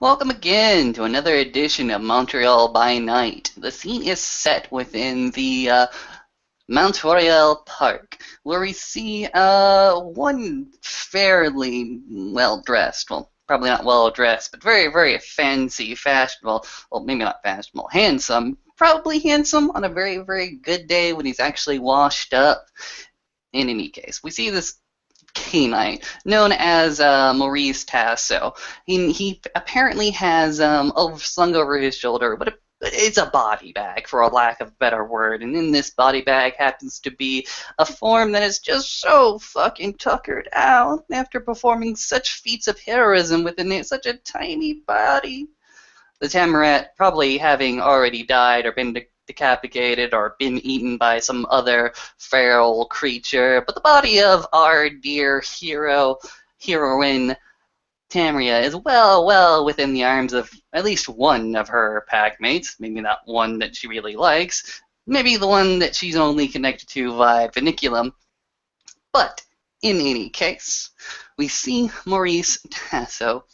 Welcome again to another edition of Montreal by Night. The scene is set within the Montreal Park, where we see one fairly well-dressed, well, probably not well-dressed, but very, very fancy, fashionable, well, maybe not fashionable, handsome, probably handsome on a very, very good day when he's actually washed up. In any case, we see this canine known as Maurice Tasso. He apparently has slung over his shoulder, but it's a body bag, for a lack of a better word. And in this body bag happens to be a form that is just so fucking tuckered out after performing such feats of heroism within such a tiny body. The Tamarat probably having already died or been decapitated or been eaten by some other feral creature, but the body of our dear heroine Tamria is well within the arms of at least one of her pack mates, maybe not one that she really likes, maybe the one that she's only connected to via Viniculum. But in any case, we see Maurice Tasso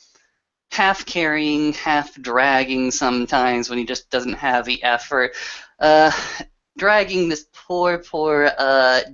half carrying, half dragging sometimes when he just doesn't have the effort. Uh, Dragging this poor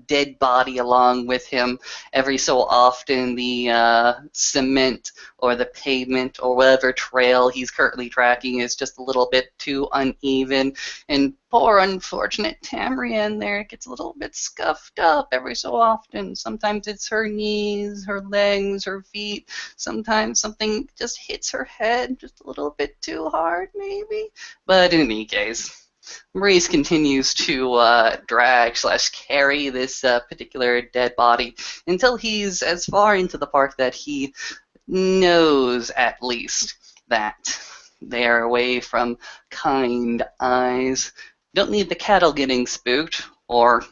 dead body along with him every so often. The cement or the pavement or whatever trail he's currently tracking is just a little bit too uneven, and poor unfortunate Tamrian there gets a little bit scuffed up every so often. Sometimes it's her knees, her legs, her feet. Sometimes something just hits her head just a little bit too hard, maybe. But in any case, Maurice continues to drag/carry this particular dead body until he's as far into the park that he knows, at least, that they are away from kind eyes. Don't need the cattle getting spooked, or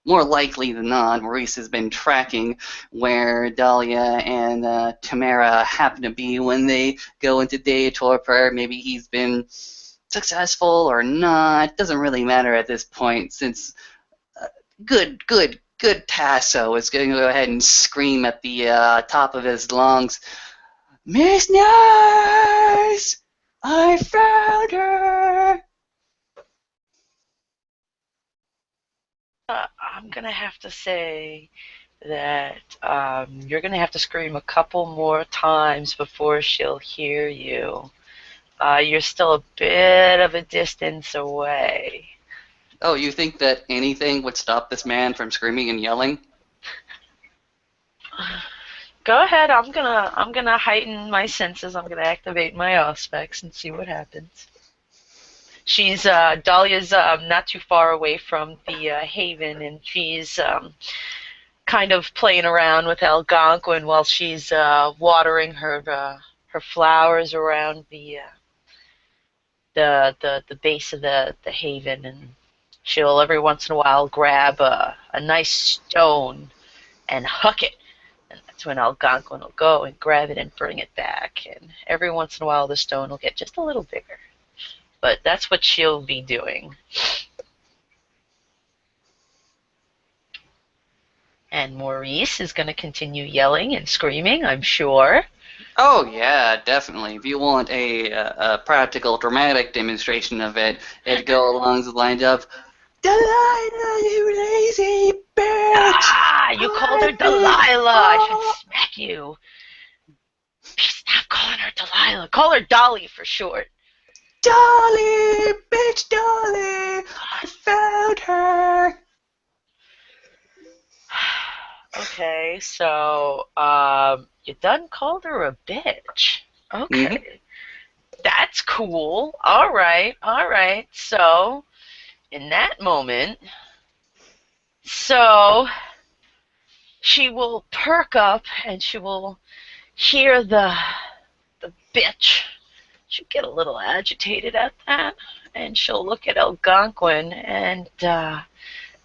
more likely than not, Maurice has been tracking where Dahlia and Tamara happen to be when they go into day torpor. Maybe he's been successful or not. Doesn't really matter at this point, since good Tasso is going to go ahead and scream at the top of his lungs, "Miss Nurse! I found her!" I'm gonna have to say that you're gonna have to scream a couple more times before she'll hear you. You're still a bit of a distance away. Oh, you think that anything would stop this man from screaming and yelling? Go ahead. I'm gonna heighten my senses. I'm gonna activate my aspects and see what happens. She's Dahlia's not too far away from the haven, and she's kind of playing around with Algonquin while she's watering her flowers around the base of the haven, and she'll every once in a while grab a nice stone and huck it, and that's when Algonquin will go and grab it and bring it back, and every once in a while the stone will get just a little bigger, but that's what she'll be doing. And Maurice is going to continue yelling and screaming, I'm sure. Oh yeah, definitely. If you want a practical, dramatic demonstration of it, it'd go along the lines of, "Delilah, you lazy bitch! Ah, you called her Delilah. I should smack you. Stop calling her Delilah. Call her Dolly for short. Dolly, bitch, Dolly! I found her!" Okay, so you done called her a bitch. Mm-hmm. Okay, that's cool. All right, all right. So in that moment, so she will perk up and she will hear the bitch. She'll get a little agitated at that, and she'll look at Algonquin and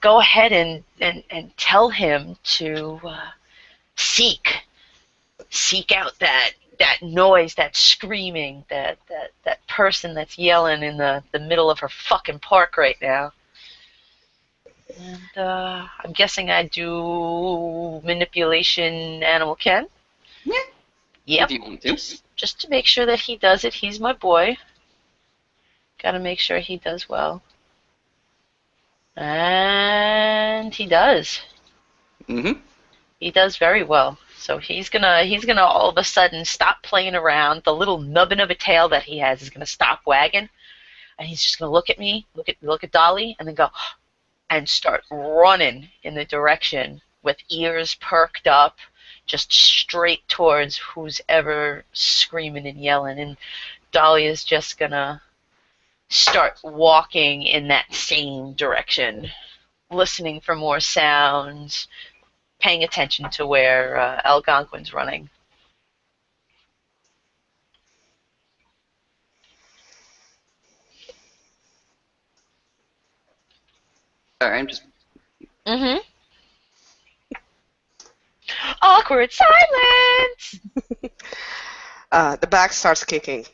go ahead and tell him to seek out that noise, that screaming, that person that's yelling in the middle of her fucking park right now. And I'm guessing I do manipulation animal Ken. Yeah, if Yep. you want to. just to make sure that he does it. He's my boy. Gotta make sure he does well. And he does. Mm-hmm. He does very well. So he's gonna all of a sudden stop playing around. The little nubbin of a tail that he has is gonna stop wagging, and he's just gonna look at me, look at Dolly, and then go and start running in the direction with ears perked up, just straight towards who's ever screaming and yelling. And Dolly is just gonna start walking in that same direction, listening for more sounds, paying attention to where Algonquin's running. Sorry, I'm just. Mm-hmm. Awkward silence! The back starts kicking.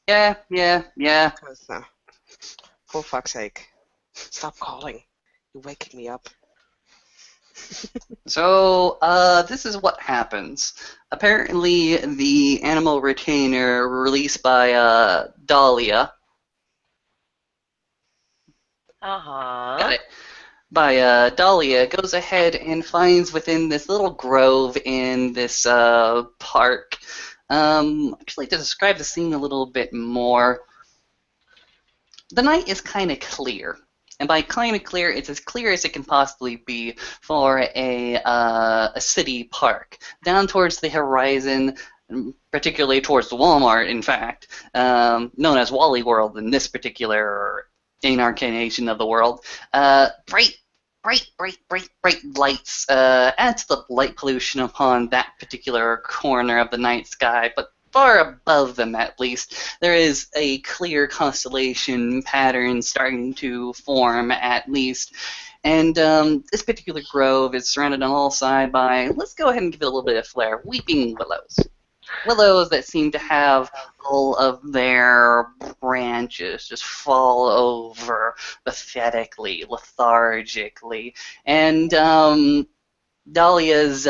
Yeah. Because, for fuck's sake. Stop calling. You're waking me up. So, this is what happens. Apparently, the animal retainer released by Dahlia. Got it. By Dahlia goes ahead and finds within this little grove in this park. Actually, to describe the scene a little bit more, the night is kind of clear. And by kind of clear, it's as clear as it can possibly be for a city park. Down towards the horizon, particularly towards the Walmart, in fact, known as Wally World in this particular incarnation of the world. Bright lights add to the light pollution upon that particular corner of the night sky, but far above them at least, there is a clear constellation pattern starting to form at least. And this particular grove is surrounded on all sides by, let's go ahead and give it a little bit of flair, weeping willows. Willows that seem to have all of their branches just fall over pathetically, lethargically. And Dahlia's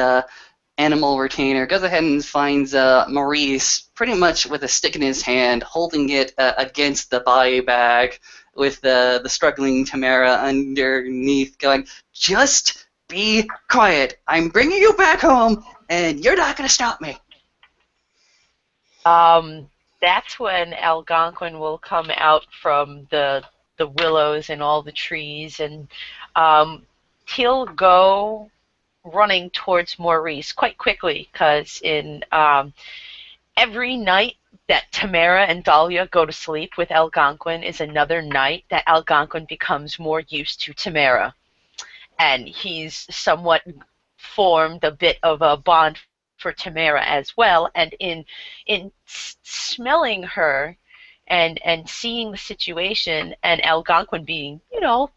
animal retainer goes ahead and finds Maurice pretty much with a stick in his hand, holding it against the body bag with the struggling Tamara underneath going, just be quiet. I'm bringing you back home, and you're not going to stop me. That's when Algonquin will come out from the willows and all the trees, and he'll go running towards Maurice quite quickly, because in every night that Tamara and Dahlia go to sleep with Algonquin is another night that Algonquin becomes more used to Tamara, and he's somewhat formed a bit of a bond for Tamara as well, and in smelling her and seeing the situation, and Algonquin being,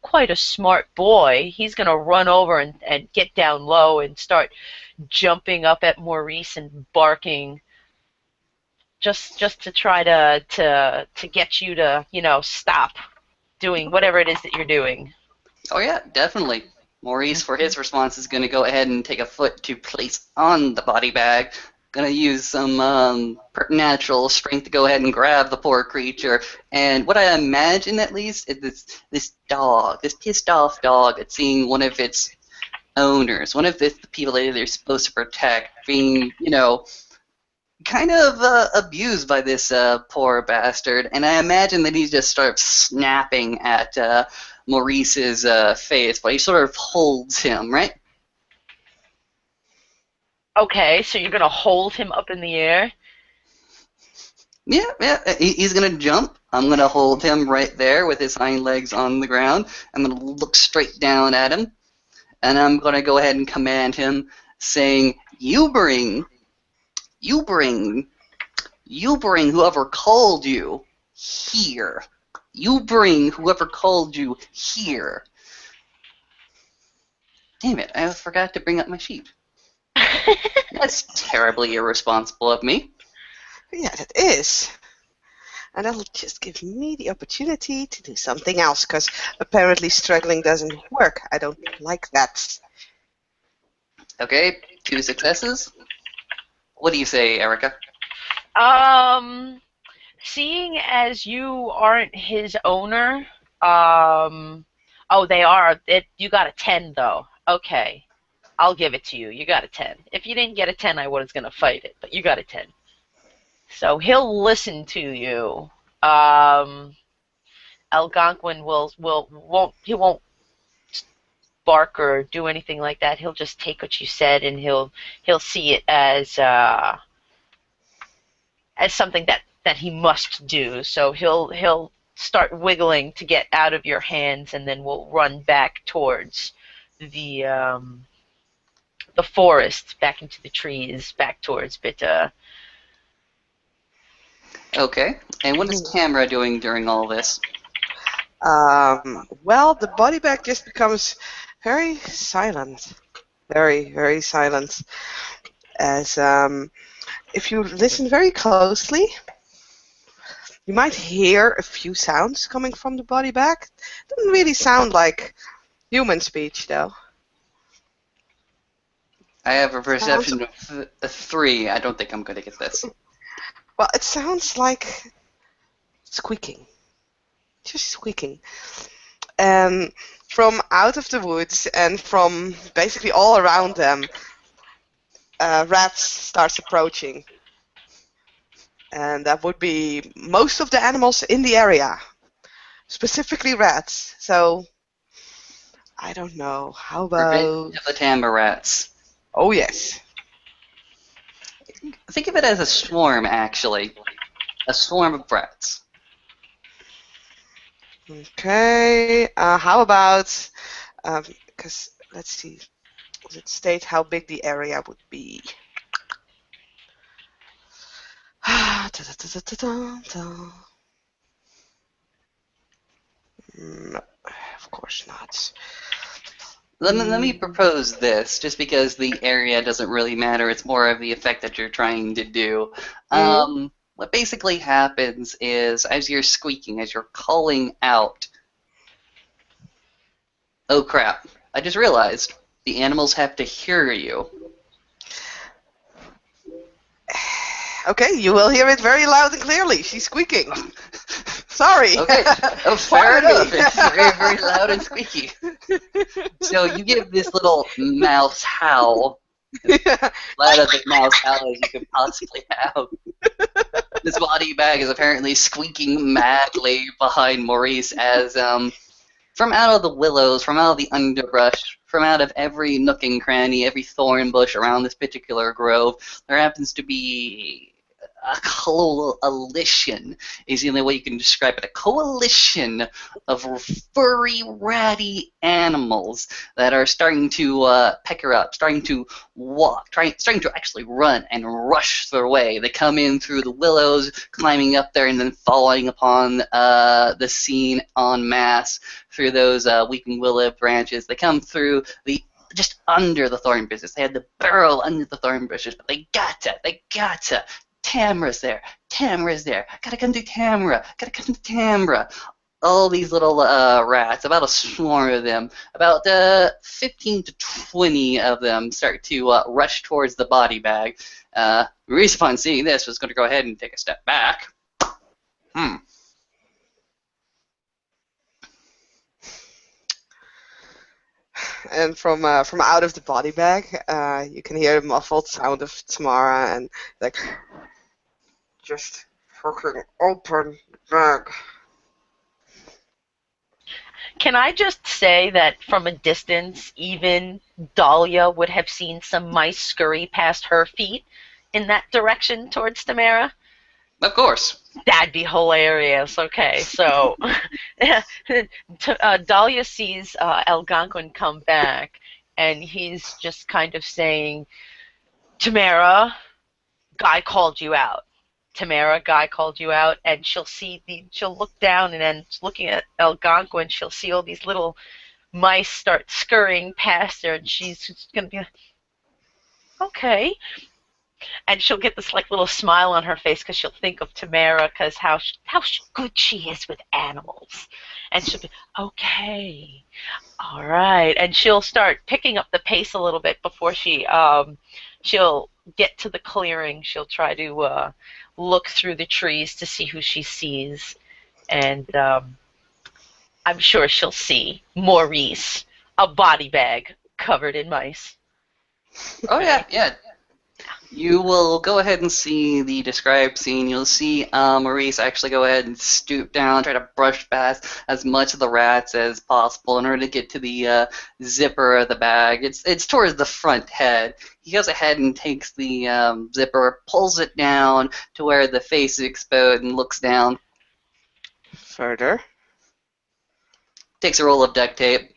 quite a smart boy, he's going to run over and get down low and start jumping up at Maurice and barking, just to try to get you to, stop doing whatever it is that you're doing. Oh yeah, definitely. Maurice, for his response, is going to go ahead and take a foot to place on the body bag. Going to use some preternatural strength to go ahead and grab the poor creature. And what I imagine, at least, is this dog, this pissed off dog, at seeing one of its owners, one of the people that they're supposed to protect, being, kind of abused by this poor bastard. And I imagine that he just starts snapping at Maurice's face, but he sort of holds him, right? Okay, so you're going to hold him up in the air? Yeah. He's going to jump. I'm going to hold him right there with his hind legs on the ground. I'm going to look straight down at him, and I'm going to go ahead and command him, saying, you bring whoever called you here. You bring whoever called you here. Damn it, I forgot to bring up my sheet. That's terribly irresponsible of me. Yeah, that is. And that'll just give me the opportunity to do something else, because apparently struggling doesn't work. I don't like that. Okay, 2 successes. What do you say, Erica? Seeing as you aren't his owner, oh, they are. You got a 10 though. Okay, I'll give it to you. You got a 10. If you didn't get a 10, I was gonna fight it, but you got a 10. So he'll listen to you. Algonquin won't bark or do anything like that. He'll just take what you said and he'll see it as something that he must do. So he'll start wiggling to get out of your hands, and then we'll run back towards the forest, back into the trees, back towards Bitta. Okay. And what is Tamara doing during all this? Well, the body bag just becomes very silent. Very, very silent. As if you listen very closely, you might hear a few sounds coming from the body bag. Doesn't really sound like human speech, though. I have a perception of a 3. I don't think I'm going to get this. Well, it sounds like squeaking. Just squeaking. And from out of the woods and from basically all around them, rats starts approaching. And that would be most of the animals in the area, specifically rats. So, I don't know. How about... Revenge of the Tamara rats. Oh, yes. Think of it as a swarm, actually. A swarm of rats. Okay. How about... Because, let's see. Does it state how big the area would be? No, of course not. Let me propose this, just because the area doesn't really matter. It's more of the effect that you're trying to do. What basically happens is, as you're squeaking, as you're calling out, oh crap, I just realized the animals have to hear you. Okay, you will hear it very loud and clearly. She's squeaking. Sorry. Okay. Oh, fair enough. It's very, very loud and squeaky. So you give this little mouse howl, as loud as a mouse howl as you could possibly have. This body bag is apparently squeaking madly behind Maurice as, from out of the willows, from out of the underbrush, from out of every nook and cranny, every thorn bush around this particular grove, there happens to be a coalition, is the only way you can describe it, a coalition of furry, ratty animals that are starting to pecker up, starting to walk, starting to actually run and rush their way. They come in through the willows, climbing up there, and then falling upon the scene en masse through those weeping willow branches. They come through just under the thorn bushes. They had to burrow under the thorn bushes, but they gotta. Tamara's there. Gotta come to Tamara. All these little rats, about a swarm of them, about 15 to 20 of them start to rush towards the body bag. Maurice, upon seeing this, was going to go ahead and take a step back. And from out of the body bag, you can hear the muffled sound of Tamara and like, just fucking open the bag. Can I just say that from a distance, even Dahlia would have seen some mice scurry past her feet in that direction towards Tamara? Of course. That'd be hilarious. Okay, so Dahlia sees Algonquin come back, and he's just kind of saying, Tamara, guy called you out. Tamara, guy called you out, and she'll look down, and then looking at Algonquin, she'll see all these little mice start scurrying past her, and she's just gonna be like, okay. And she'll get this like little smile on her face because she'll think of Tamara, because how good she is with animals, and she'll be okay, all right, and she'll start picking up the pace a little bit before she'll get to the clearing, she'll try to look through the trees to see who she sees. And I'm sure she'll see Maurice, a body bag covered in mice. Oh yeah. You will go ahead and see the described scene. You'll see Maurice actually go ahead and stoop down, try to brush past as much of the rats as possible in order to get to the zipper of the bag. It's towards the front head. He goes ahead and takes the zipper, pulls it down to where the face is exposed, and looks down. Further. Takes a roll of duct tape,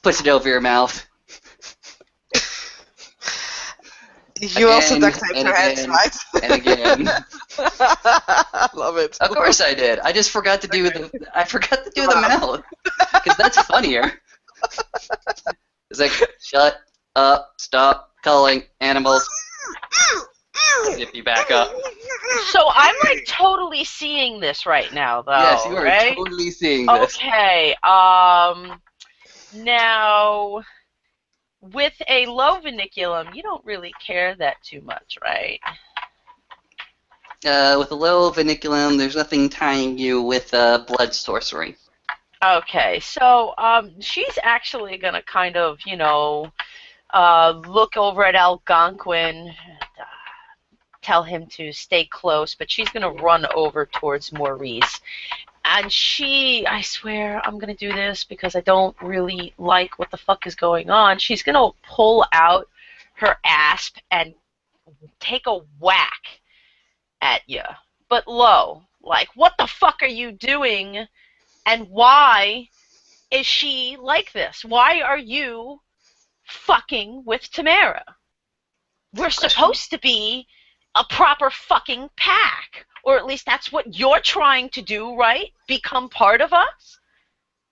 puts it over your mouth. You also Again, duct taped and her hands, again, right? and again. Love it. Of course I did. I just forgot to do the mouth because that's funnier. It's like, shut up, stop calling animals. Zip you back up. So I'm like totally seeing this right now, though. Yes, you are right? totally seeing this. Okay. Now, with a low vinculum, you don't really care that too much, right? With a low vinculum, there's nothing tying you with blood sorcery. Okay, so she's actually gonna kind of, look over at Algonquin, tell him to stay close, but she's gonna run over towards Maurice. And I swear I'm going to do this because I don't really like what the fuck is going on. She's going to pull out her asp and take a whack at you. But low. Like, what the fuck are you doing? And why is she like this? Why are you fucking with Tamara? We're supposed to be a proper fucking pack. Or at least that's what you're trying to do, right? Become part of us?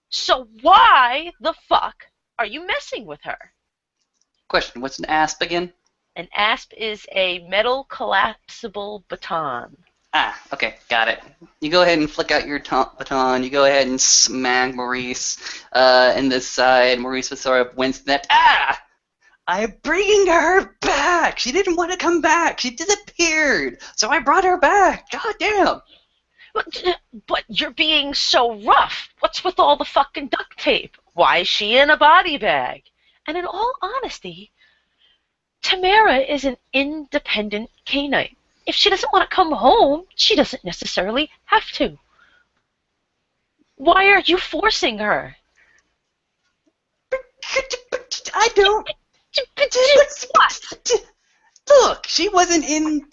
So why the fuck are you messing with her? Question, what's an asp again? An asp is a metal collapsible baton. Ah, okay, got it. You go ahead and flick out your baton. You go ahead and smack Maurice in the side. Maurice was sort of winced that, I'm bringing her back! She didn't want to come back! She disappeared! So I brought her back! God damn! But you're being so rough. What's with all the fucking duct tape? Why is she in a body bag? And in all honesty, Tamara is an independent canine. If she doesn't want to come home, she doesn't necessarily have to. Why are you forcing her? I don't... What? Look, she wasn't in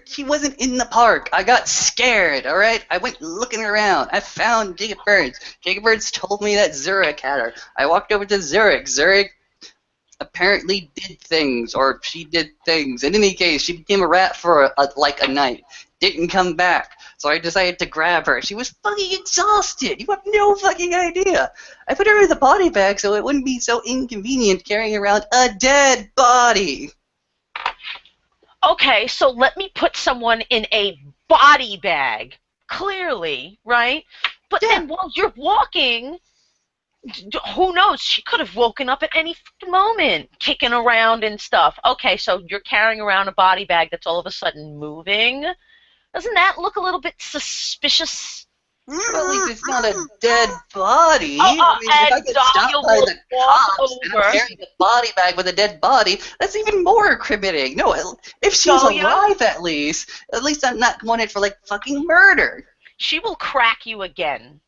she wasn't in the park. I got scared, all right? I went looking around. I found Jacob Burns. Jacob Burns told me that Zurich had her. I walked over to Zurich. Zurich apparently did things, or she did things. In any case, she became a rat for like a night. Didn't come back. So I decided to grab her. She was fucking exhausted. You have no fucking idea. I put her in the body bag so it wouldn't be so inconvenient carrying around a dead body. Okay, so let me put someone in a body bag. Clearly, right? But Yeah. then while you're walking, who knows? She could have woken up at any moment, kicking around and stuff. Okay, so you're carrying around a body bag that's all of a sudden moving. Doesn't that look a little bit suspicious? Well, at least it's not a dead body. Oh, I mean, if I and get Dahlia stopped by will the walk cops and I'm over. carrying a body bag with a dead body, that's even more incriminating. No, if she's Dahlia? alive at least I'm not wanted for, like, fucking murder. She will crack you again.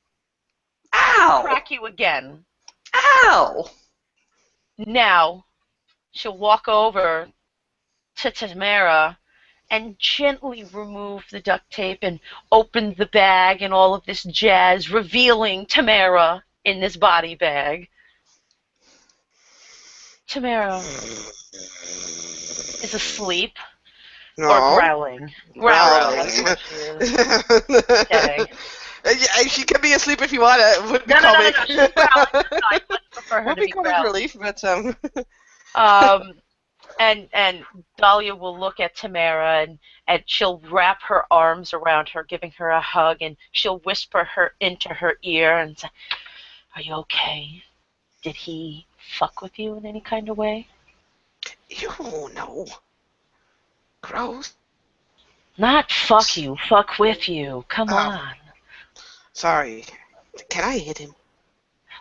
Ow! Crack you again. Ow! Now, she'll walk over to Tamara and gently remove the duct tape and open the bag and all of this jazz, revealing Tamara in this body bag. Tamara is asleep No. or growling. Growling. That's what she is. Okay. Yeah, she can be asleep if you want. It would be No, comic. she's growling. I much prefer her Would to be be comic growling. relief, but And Dahlia will look at Tamara and she'll wrap her arms around her, giving her a hug, and she'll whisper her into her ear and say, "Are you okay? Did he fuck with you in any kind of way?" you no. Gross. Not fuck you, fuck with you. Come Oh, on. sorry. Can I hit him?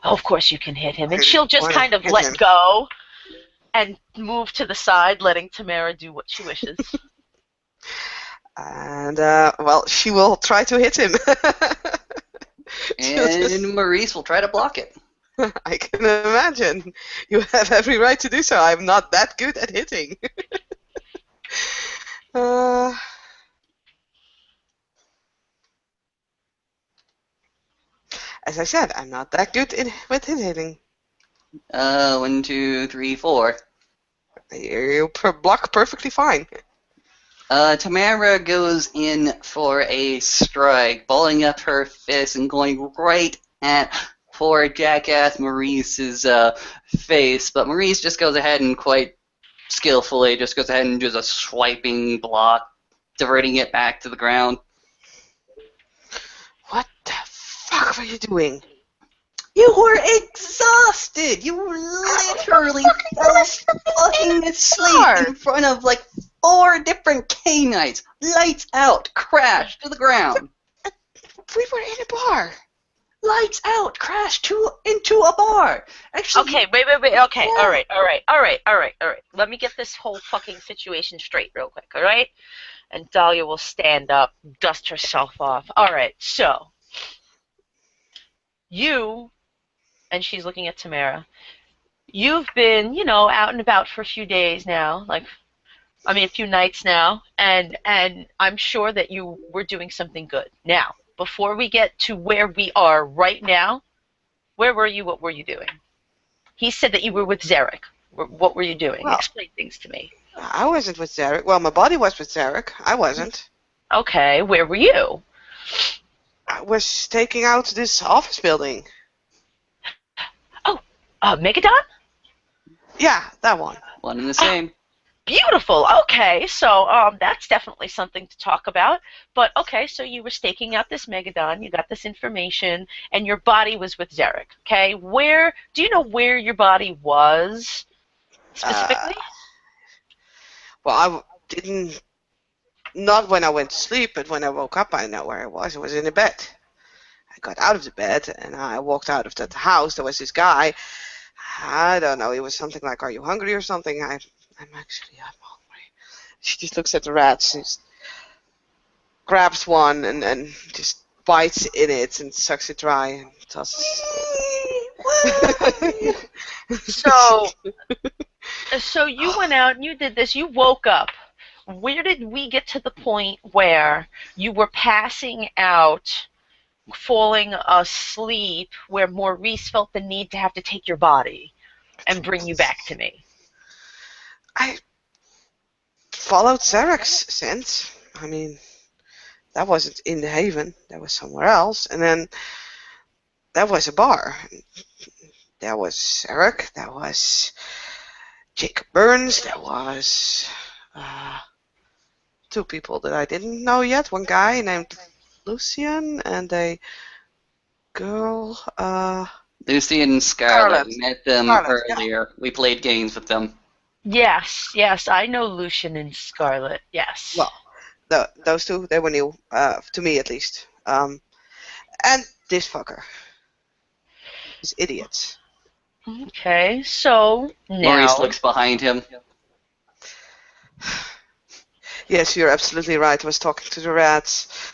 Oh, of course you can hit him. And I she'll just want to kind of hit let him. go and move to the side, letting Tamara do what she wishes. And, well, she will try to hit him. She'll just- And Maurice will try to block it. I can imagine. You have every right to do so. I'm not that good at hitting. uh, as I said, I'm not that good with hitting. 1, 2, 3, 4. You block perfectly fine. Tamara goes in for a strike, balling up her fist and going right at poor jackass Maurice's face. But Maurice just goes ahead and quite skillfully just goes ahead and does a swiping block, diverting it back to the ground. What the fuck were you doing? You were exhausted. You literally fell fucking asleep in front of like 4 different K-Knights. Lights out, crash to the ground. We were in a bar. Lights out, crash into a bar. Actually, Okay, wait. Okay, Yeah. all right. Let me get this whole fucking situation straight real quick, all right? And Dahlia will stand up, dust herself off. All right, so you, and she's looking at Tamara, you've been, out and about for a few days now, a few nights now, and I'm sure that you were doing something good. Now, before we get to where we are right now, where were you? What were you doing? He said that you were with Zarek. What were you doing? Well, Explain things to me. I wasn't with Zarek. Well, my body was with Zarek. I wasn't. Okay, where were you? I was taking out this office building. Oh, Megadon? Yeah, that one. one and the same. Beautiful. Okay, so that's definitely something to talk about. But okay, so you were staking out this Megadon, you got this information, and your body was with Zarek. Okay, where do you know where your body was specifically? Well, I didn't. Not when I went to sleep, but when I woke up, I know where I was. I was in a bed. I got out of the bed and I walked out of that house. There was this guy. I don't know. He was something like, "Are you hungry or something?" I'm hungry. She just looks at the rats. She just grabs one and just bites in it and sucks it dry and tosses. So you went out and you did this. You woke up. Where did we get to the point where you were passing out, falling asleep, where Maurice felt the need to have to take your body and bring you back to me? I followed Zarek's scent. I mean, that wasn't in the Haven. That was somewhere else. And then that was a bar. There was Zarek. That was Jacob Burns. There was 2 people that I didn't know yet. One guy named Lucian and a girl. Lucy and Scarlet, Scarlet. we met them Scarlet, yeah. earlier. We played games with them. Yes, I know Lucian and Scarlet. Yes. Well, those 2, they were new, to me at least. And this fucker. This idiot. Okay, so Maurice now. looks behind him. Yes, you're absolutely right. I was talking to the rats.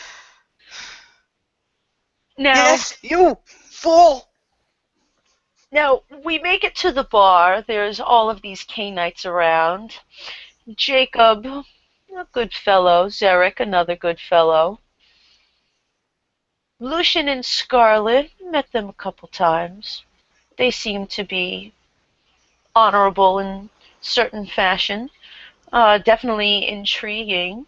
Now, Yes, you fool! now we make it to the bar. There's all of these K-Knights around. Jacob, a good fellow. Zarek, another good fellow. Lucian and Scarlet, met them a couple times. They seem to be honorable in certain fashion. Definitely intriguing.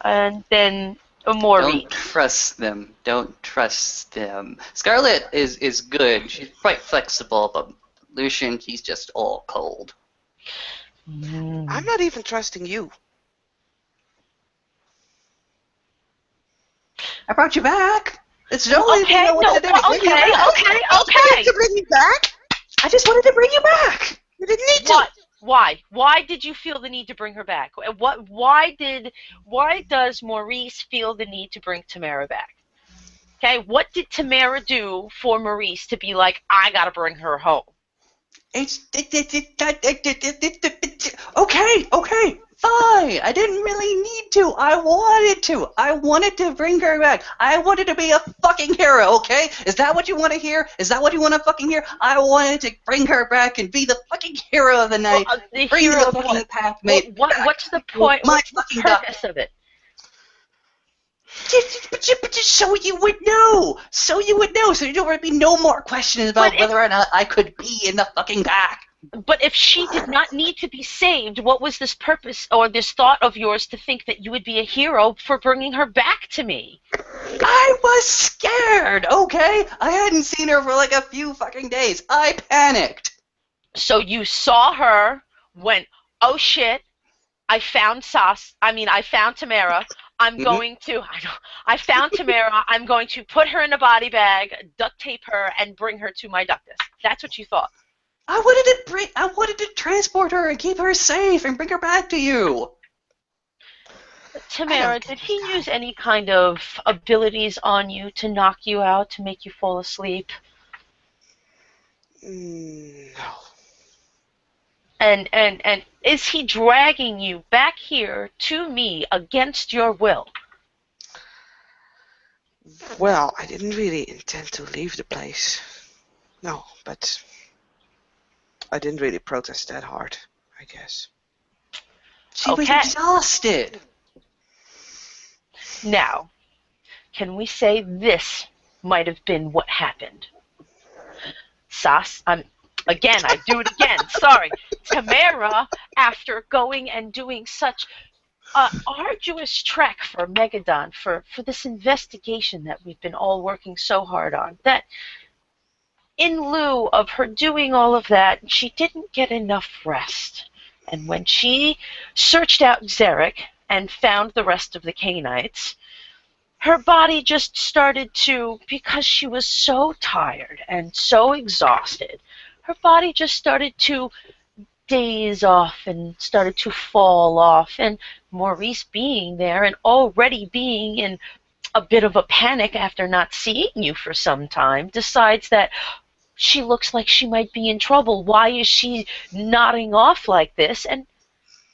And then Maurice. Don't trust them. Don't trust them. Scarlet is good. She's quite flexible, but Lucian, he's just all cold. I'm not even trusting you. I brought you back. It's the only thing I wanted to do. Okay. To bring me back? I just wanted to bring you back. You didn't need What? to. Why? Why did you feel the need to bring her back? Why does Maurice feel the need to bring Tamara back? Okay, what did Tamara do for Maurice to be like, I gotta bring her home? Okay, fine. I didn't really need to. I wanted to. I wanted to bring her back. I wanted to be a fucking hero, okay? Is that what you want to hear? Is that what you want to fucking hear? I wanted to bring her back and be the fucking hero of the night. Well, the bring hero the of fucking what? pack mate back. What's the point? My What's the fucking purpose of it? But just so you would know. So you would know. So there would be no more questions about whether or not I could be in the fucking pack. But if she did not need to be saved, what was this purpose or this thought of yours to think that you would be a hero for bringing her back to me? I was scared, okay? I hadn't seen her for like a few fucking days. I panicked. So you saw her, went, oh shit, I found Tamara. I found Tamara. I'm going to put her in a body bag, duct tape her, and bring her to my ductus. That's what you thought. I wanted to transport her and keep her safe and bring her back to you. Tamara, did he use any kind of abilities on you to knock you out, to make you fall asleep? No. And is he dragging you back here to me against your will? Well, I didn't really intend to leave the place. No, but I didn't really protest that hard, I guess. She was exhausted. Now, can we say this might have been what happened? Again, I do it again. Sorry. Tamara, after going and doing such arduous trek for Megadon, for this investigation that we've been all working so hard on, that in lieu of her doing all of that, she didn't get enough rest. And when she searched out Zarek and found the rest of the Canaanites, her body just started to, because she was so tired and so exhausted, her body just started to daze off and started to fall off. And Maurice being there and already being in a bit of a panic after not seeing you for some time, decides that she looks like she might be in trouble. Why is she nodding off like this? And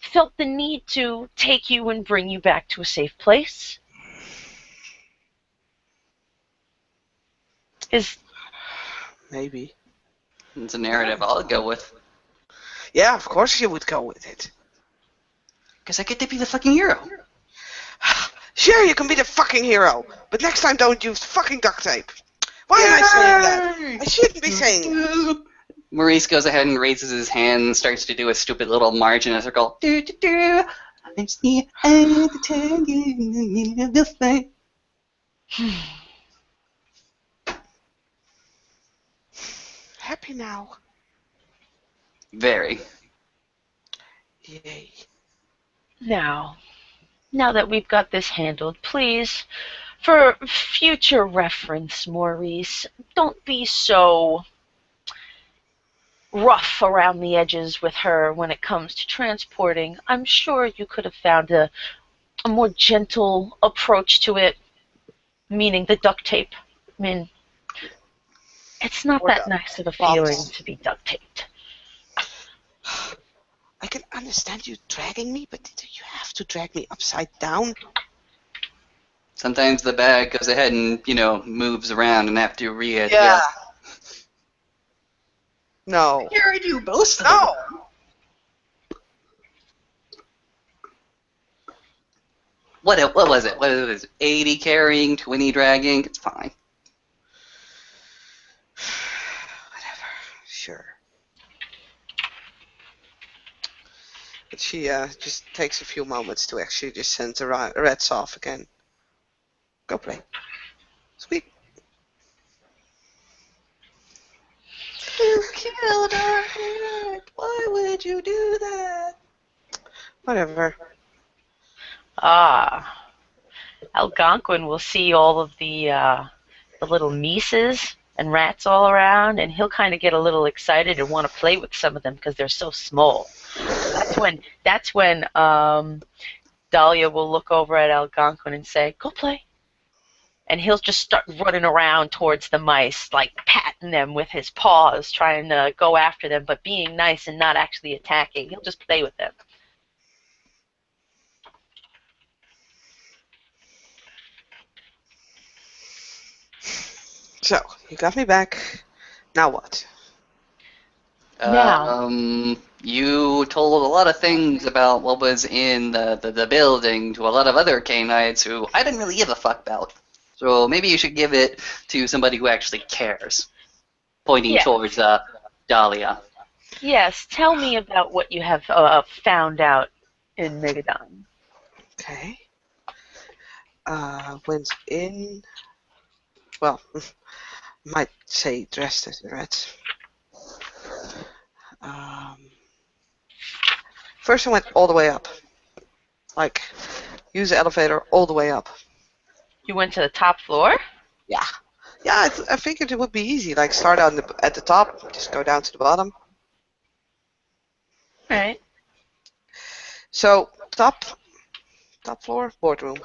felt the need to take you and bring you back to a safe place. Maybe. It's a narrative I'll go with. Yeah, of course you would go with it. Because I get to be the fucking hero. Sure, you can be the fucking hero, but next time don't use fucking duct tape. Why am I saying that? I shouldn't be saying it. Maurice goes ahead and raises his hand and starts to do a stupid little march in a circle. Do, do, do. I'm the this thing. Happy now. Very. Yay. Now that we've got this handled, please, for future reference, Maurice, don't be so rough around the edges with her when it comes to transporting. I'm sure you could have found a more gentle approach to it, meaning the duct tape. I mean, it's not that nice of a feeling to be duct taped. I can understand you dragging me, but do you have to drag me upside down? Sometimes the bag goes ahead and, moves around and I have to readjust. Yeah. No. I carried you both. No. What was it? What is it? 80 carrying, 20 dragging? It's fine. Whatever. Sure. But she just takes a few moments to actually just send the rats off again. Go play. Sweet. You killed our head. Why would you do that? Whatever. Algonquin will see all of the little mices and rats all around, and he'll kind of get a little excited and want to play with some of them because they're so small. That's when Dahlia will look over at Algonquin and say, "Go play." And he'll just start running around towards the mice, like patting them with his paws, trying to go after them, but being nice and not actually attacking. He'll just play with them. So, you got me back. Now what? Now, You told a lot of things about what was in the building to a lot of other Canaanites who I didn't really give a fuck about. So maybe you should give it to somebody who actually cares. Pointing yeah, towards Dahlia. yes, tell me about what you have found out in Megadon. Okay. Went in. Well, might say dressed as a rat. First, I went all the way up. Like, use the elevator all the way up. You went to the top floor? Yeah. Yeah, I figured it would be easy. Like, start at the top, just go down to the bottom. Right. So, top floor, boardroom.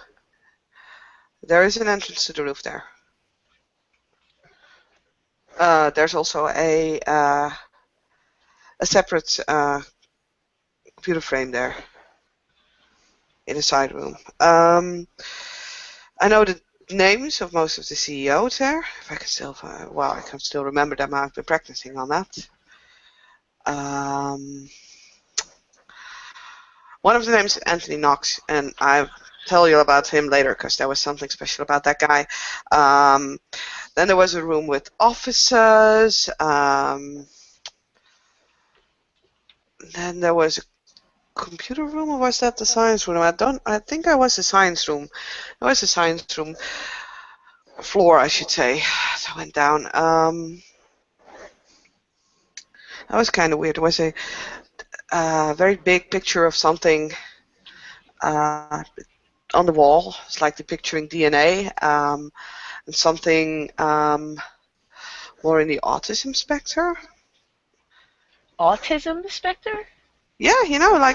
There is an entrance to the roof there. There's also a separate computer frame there in a side room. I know the names of most of the CEOs there. If I can still, I can still remember them. I've been practicing on that. One of the names is Anthony Knox, and I'll tell you about him later because there was something special about that guy. Then there was a room with officers. Then there was a computer room, or was that the science room? I think I was the science room. It was the science room floor, I should say. So I went down. That was kind of weird. There was a very big picture of something on the wall. It's like depicting DNA, and something more in the autism spectrum. Autism specter? Yeah,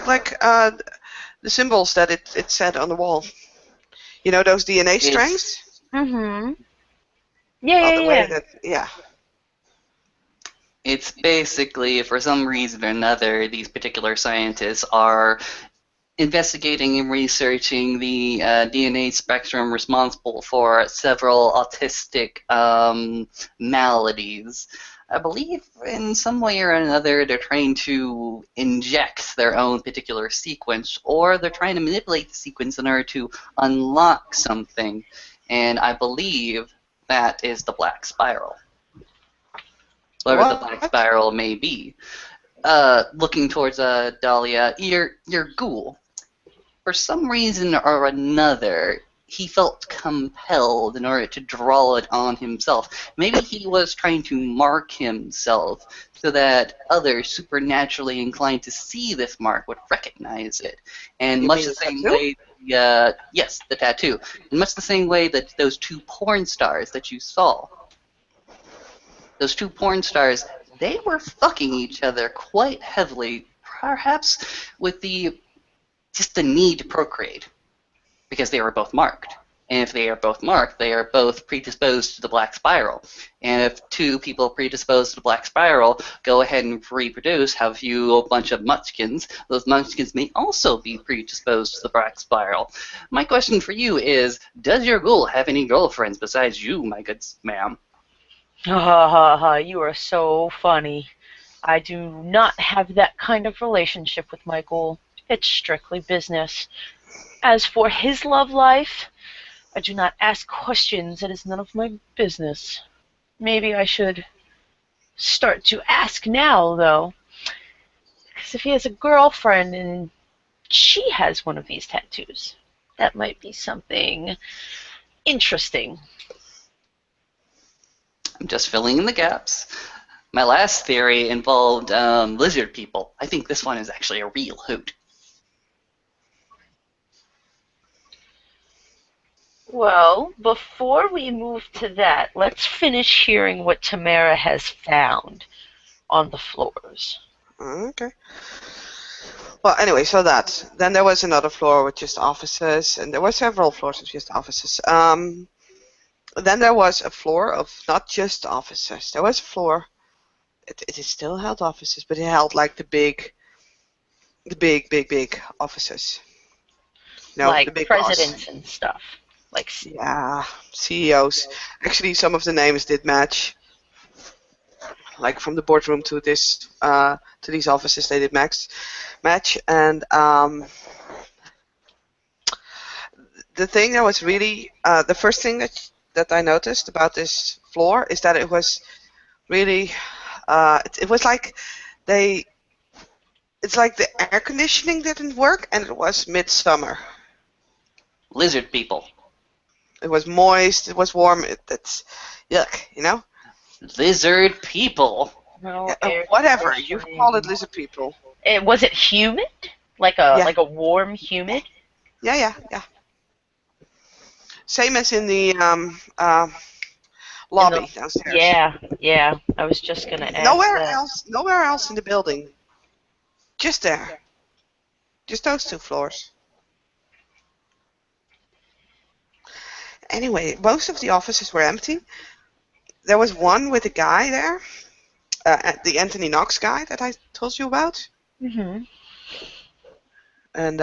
like the symbols that it said on the wall. You know those DNA strands? It's Mm-hmm. Yeah, Well, yeah, the way yeah. that, yeah. it's basically, for some reason or another, these particular scientists are investigating and researching the DNA spectrum responsible for several autistic maladies. I believe in some way or another they're trying to inject their own particular sequence, or they're trying to manipulate the sequence in order to unlock something. And I believe that is the black spiral. Whatever the black What? spiral may be. Looking towards Dahlia, your ghoul. For some reason or another, he felt compelled in order to draw it on himself. Maybe he was trying to mark himself so that others supernaturally inclined to see this mark would recognize it. And You much mean the the same tattoo? way, yes, the tattoo. In much the same way that those two porn stars that you saw, those two porn stars, they were fucking each other quite heavily, perhaps with just the need to procreate, because they were both marked. And if they are both marked, they are both predisposed to the black spiral. And if two people predisposed to the black spiral go ahead and reproduce, have you a bunch of munchkins, those munchkins may also be predisposed to the black spiral. My question for you is, does your ghoul have any girlfriends besides you, my good ma'am? Ha ha ha ha, you are so funny. I do not have that kind of relationship with my ghoul. It's strictly business. As for his love life, I do not ask questions. It is none of my business. Maybe I should start to ask now, though. Because if he has a girlfriend and she has one of these tattoos, that might be something interesting. I'm just filling in the gaps. My last theory involved lizard people. I think this one is actually a real hoot. Well, before we move to that, let's finish hearing what Tamara has found on the floors. Okay. Well, anyway, so that. Then there was another floor with just offices, and there were several floors with just offices. Then there was a floor of not just offices. There was a floor. It still held offices, but it held like the big offices. No, the Like big boss. presidents and stuff. Like, Yeah, CEOs. Actually, some of the names did match. Like from the boardroom to these offices, they did match. And the thing that was really the first thing that I noticed about this floor is that it was really it was like they it's like the air conditioning didn't work and it was midsummer. Lizard people. It was moist, it was warm. It's yuck, you know. Lizard people. no Yeah, air whatever you call it, conditioning. lizard people. Was it humid? Like a Yeah, like a warm humid? yeah. Same as in the In the lobby downstairs. yeah. I was just gonna ask that. Nowhere else in the building. Just there. Just those two floors. Anyway, most of the offices were empty. There was one with a guy there, the Anthony Knox guy that I told you about, Mhm. and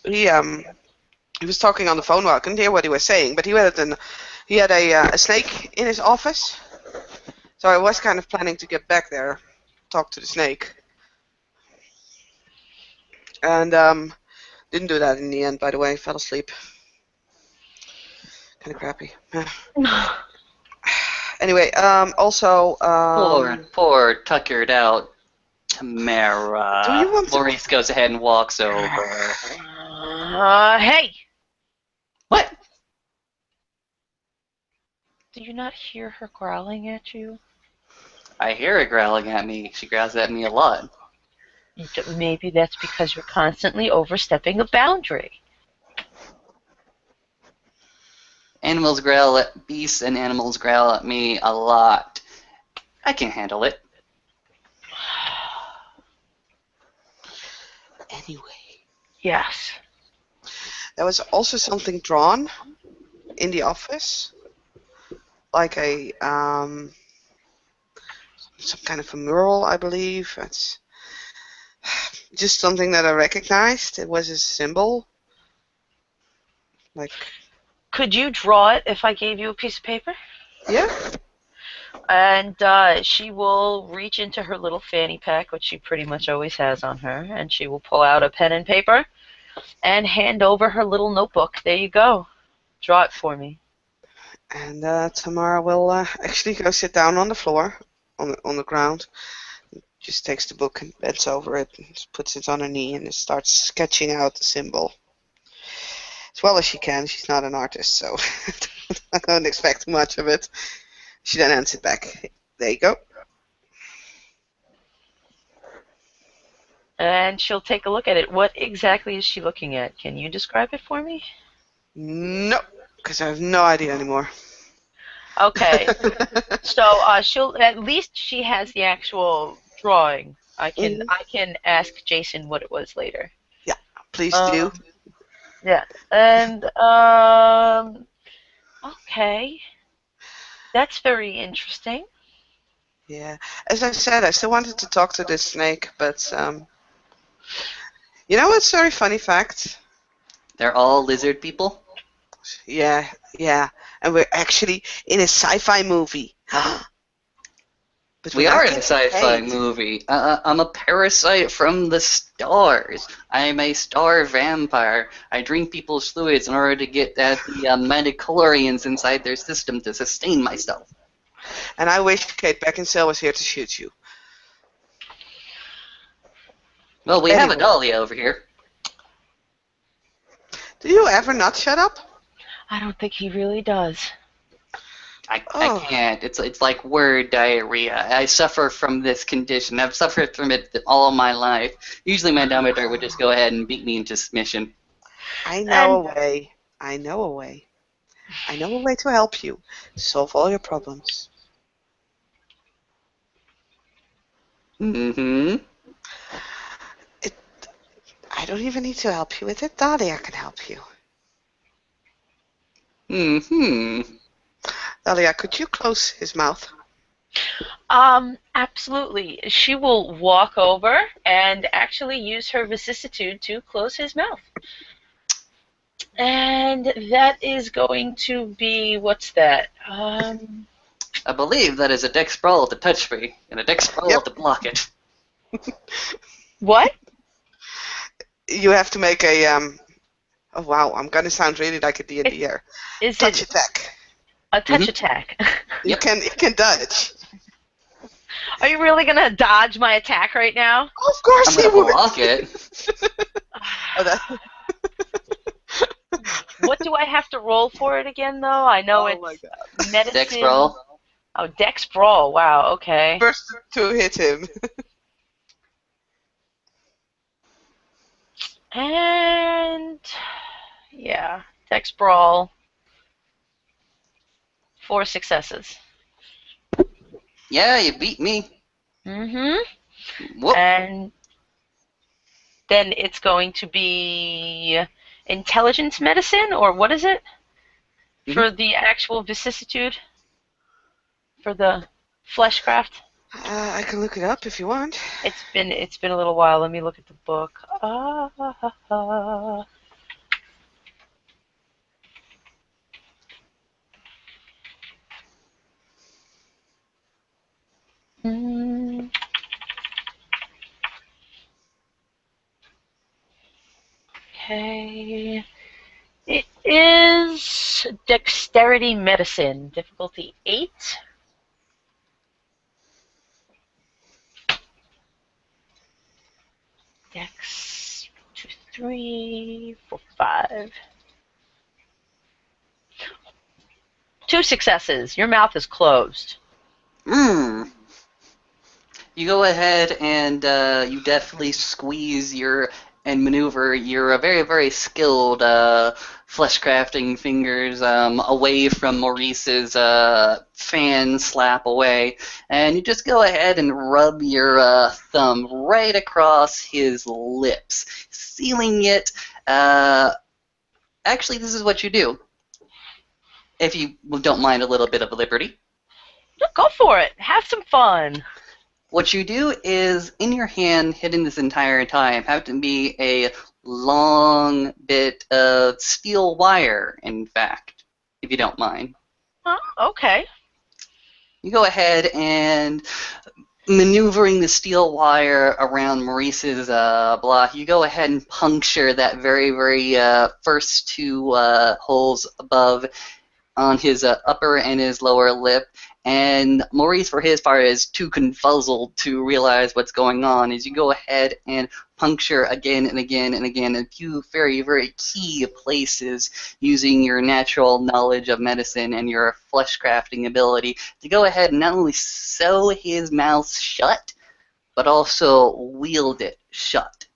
he was talking on the phone. Well, I couldn't hear what he was saying, but he had a snake in his office. So I was kind of planning to get back there, talk to the snake, and didn't do that in the end. By the way, fell asleep. Kind of crappy. Anyway, also, Poor tuckered out do Tamara. you want to? Maurice goes ahead and walks over. Hey, What? do you not hear her growling at you? I hear her growling at me. She growls at me a lot. Maybe that's because you're constantly overstepping a boundary. Animals growl at beasts and animals growl at me a lot. I can handle it. Anyway, Yes. there was also something drawn in the office, like some kind of a mural, I believe. It's just something that I recognized. It was a symbol, like Could you draw it if I gave you a piece of paper? yeah. And she will reach into her little fanny pack, which she pretty much always has on her, and she will pull out a pen and paper and hand over her little notebook. There you go. Draw it for me. And Tamara will actually go sit down on the floor, on the ground. Just takes the book and bends over it, and just puts it on her knee, and starts sketching out the symbol as well as she can. She's not an artist, so I don't expect much of it. She then hands it back. There you go. And she'll take a look at it. What exactly is she looking at? Can you describe it for me? No, because I have no idea anymore. Okay. So she'll at least she has the actual drawing. I can Mhm. I can ask Jason what it was later. Yeah, please do. Yeah. And okay. That's very interesting. Yeah, as I said, I still wanted to talk to this snake, but you know what's a very funny fact? They're all lizard people? Yeah, and we're actually in a sci-fi movie. But We we're not are in a getting sci-fi paid. movie. I'm a parasite from the stars. I'm a star vampire. I drink people's fluids in order to get at the metachlorians inside their system to sustain myself. And I wish Kate Beckinsale was here to shoot you. Well, we have a Anyway, Dahlia over here. do you ever not shut up? I don't think he really does. I Oh, can't. It's like word diarrhea. I suffer from this condition. I've suffered from it all my life. Usually my doctor would just go ahead and beat me into submission. I know a And way. I know a way. I know a way to help you solve all your problems. Mm-hmm. It, I don't even need to help you with it. Dahlia can help you. Hmm. Dahlia, could you close his mouth? Absolutely. She will walk over and actually use her vicissitude to close his mouth. And that is going to be, what's that? I believe that is a dex brawl to touch me, and a dex brawl Yep. to block it. What? You have to make a oh wow, I'm gonna sound really like a D&D-er. Is Touch it attack. a touch Mhm. attack? You can dodge. Are you really going to dodge my attack right now? Of course I'm he gonna would. block it. Oh, that. What do I have to roll for it again, though? I know Oh my it's God. medicine. Dex brawl. Oh, Dex Brawl. Wow, okay. First to hit him. And, yeah, Dex Brawl. 4 successes. Yeah, you beat me. Mm-hmm. Whoop. And then it's going to be intelligence medicine, or what is it? For the actual vicissitude? For the fleshcraft? I can look it up if you want. It's been a little while. Let me look at the book. Mm, okay. It is dexterity medicine, difficulty 8. Dex 2, 3, 4, 5. 2 successes. Your mouth is closed. You go ahead and you definitely squeeze and maneuver your very, very skilled flesh crafting fingers away from Maurice's fan slap away, and you just go ahead and rub your thumb right across his lips, sealing it. Actually, this is what you do, if you don't mind a little bit of a liberty. Go for it. Have some fun. What you do is, in your hand, hidden this entire time, have to be a long bit of steel wire, in fact, if you don't mind. Oh, okay. You go ahead and, maneuvering the steel wire around Maurice's block, you go ahead and puncture that very, very first 2 holes above on his upper and his lower lip. And Maurice, for his part, is too confuzzled to realize what's going on. As you go ahead and puncture again and again and again a few very, very key places using your natural knowledge of medicine and your flesh crafting ability to go ahead and not only sew his mouth shut, but also wield it shut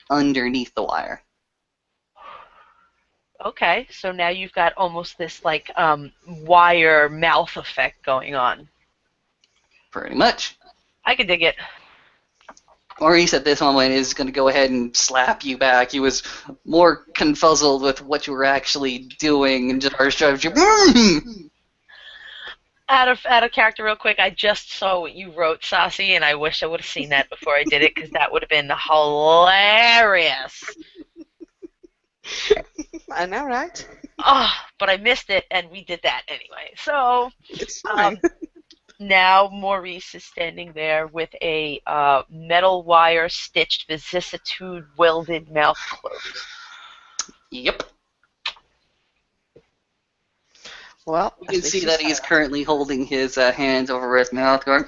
underneath the wire. Okay, so now you've got almost this like wire mouth effect going on. Pretty much. I can dig it. Maurice at this moment is going to go ahead and slap you back. He was more confuzzled with what you were actually doing and just started Out of character, real quick. I just saw what you wrote, Saucy, and I wish I would have seen that before I did it because that would have been hilarious. I know, right? Oh, but I missed it, and we did that anyway. So It's fine. now Maurice is standing there with a metal wire stitched vicissitude welded mouth closed. Yep. Well, You can see that he's currently holding his hands over his mouth, going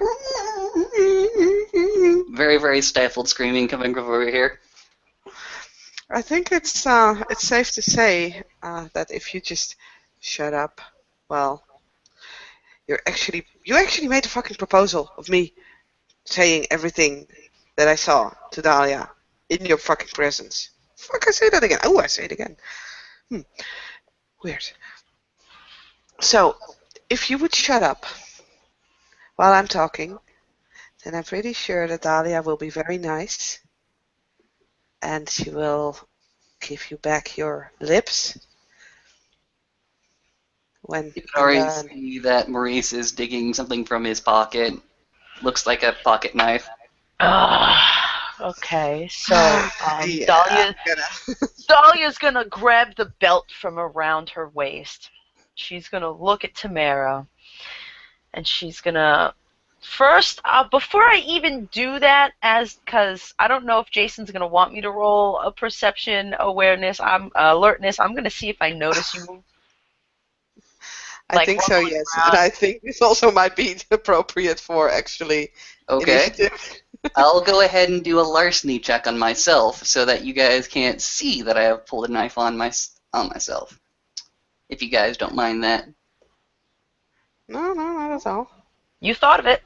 very, very stifled screaming coming from over here. I think it's safe to say that if you just shut up, well, you actually made a fucking proposal of me saying everything that I saw to Dahlia in your fucking presence. Fuck, I say that again. Oh, I say it again. Weird. So, if you would shut up while I'm talking, then I'm pretty sure that Dahlia will be very nice, and she will give you back your lips when You can I'm already done. see that Maurice is digging something from his pocket. Looks like a pocket knife. Okay, so Yeah, I'm gonna. Dahlia's gonna grab the belt from around her waist. She's gonna look at Tamara, and she's gonna first, before I even do that, because I don't know if Jason's gonna want me to roll a perception awareness, alertness. I'm gonna see if I notice you I like think so, rumbling yes. And around. I think this also might be appropriate for actually Okay. initiative. I'll go ahead and do a larceny check on myself so that you guys can't see that I have pulled a knife on myself. If you guys don't mind that. No, not at all. You thought of it.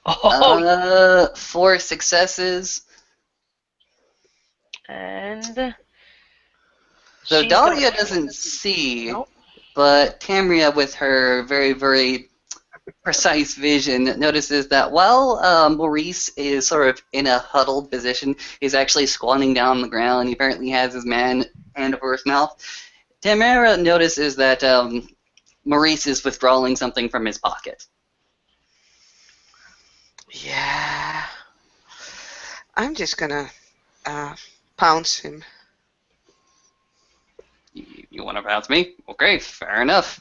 Oh, 4 successes. and So she's gonna. Dahlia doesn't see, Nope. but Tamria, with her very, very precise vision, notices that while Maurice is sort of in a huddled position, he's actually squatting down on the ground. He apparently has his hand over his mouth. Tamara notices that Maurice is withdrawing something from his pocket. Yeah. I'm just gonna pounce him. You want to bounce me? Okay, fair enough.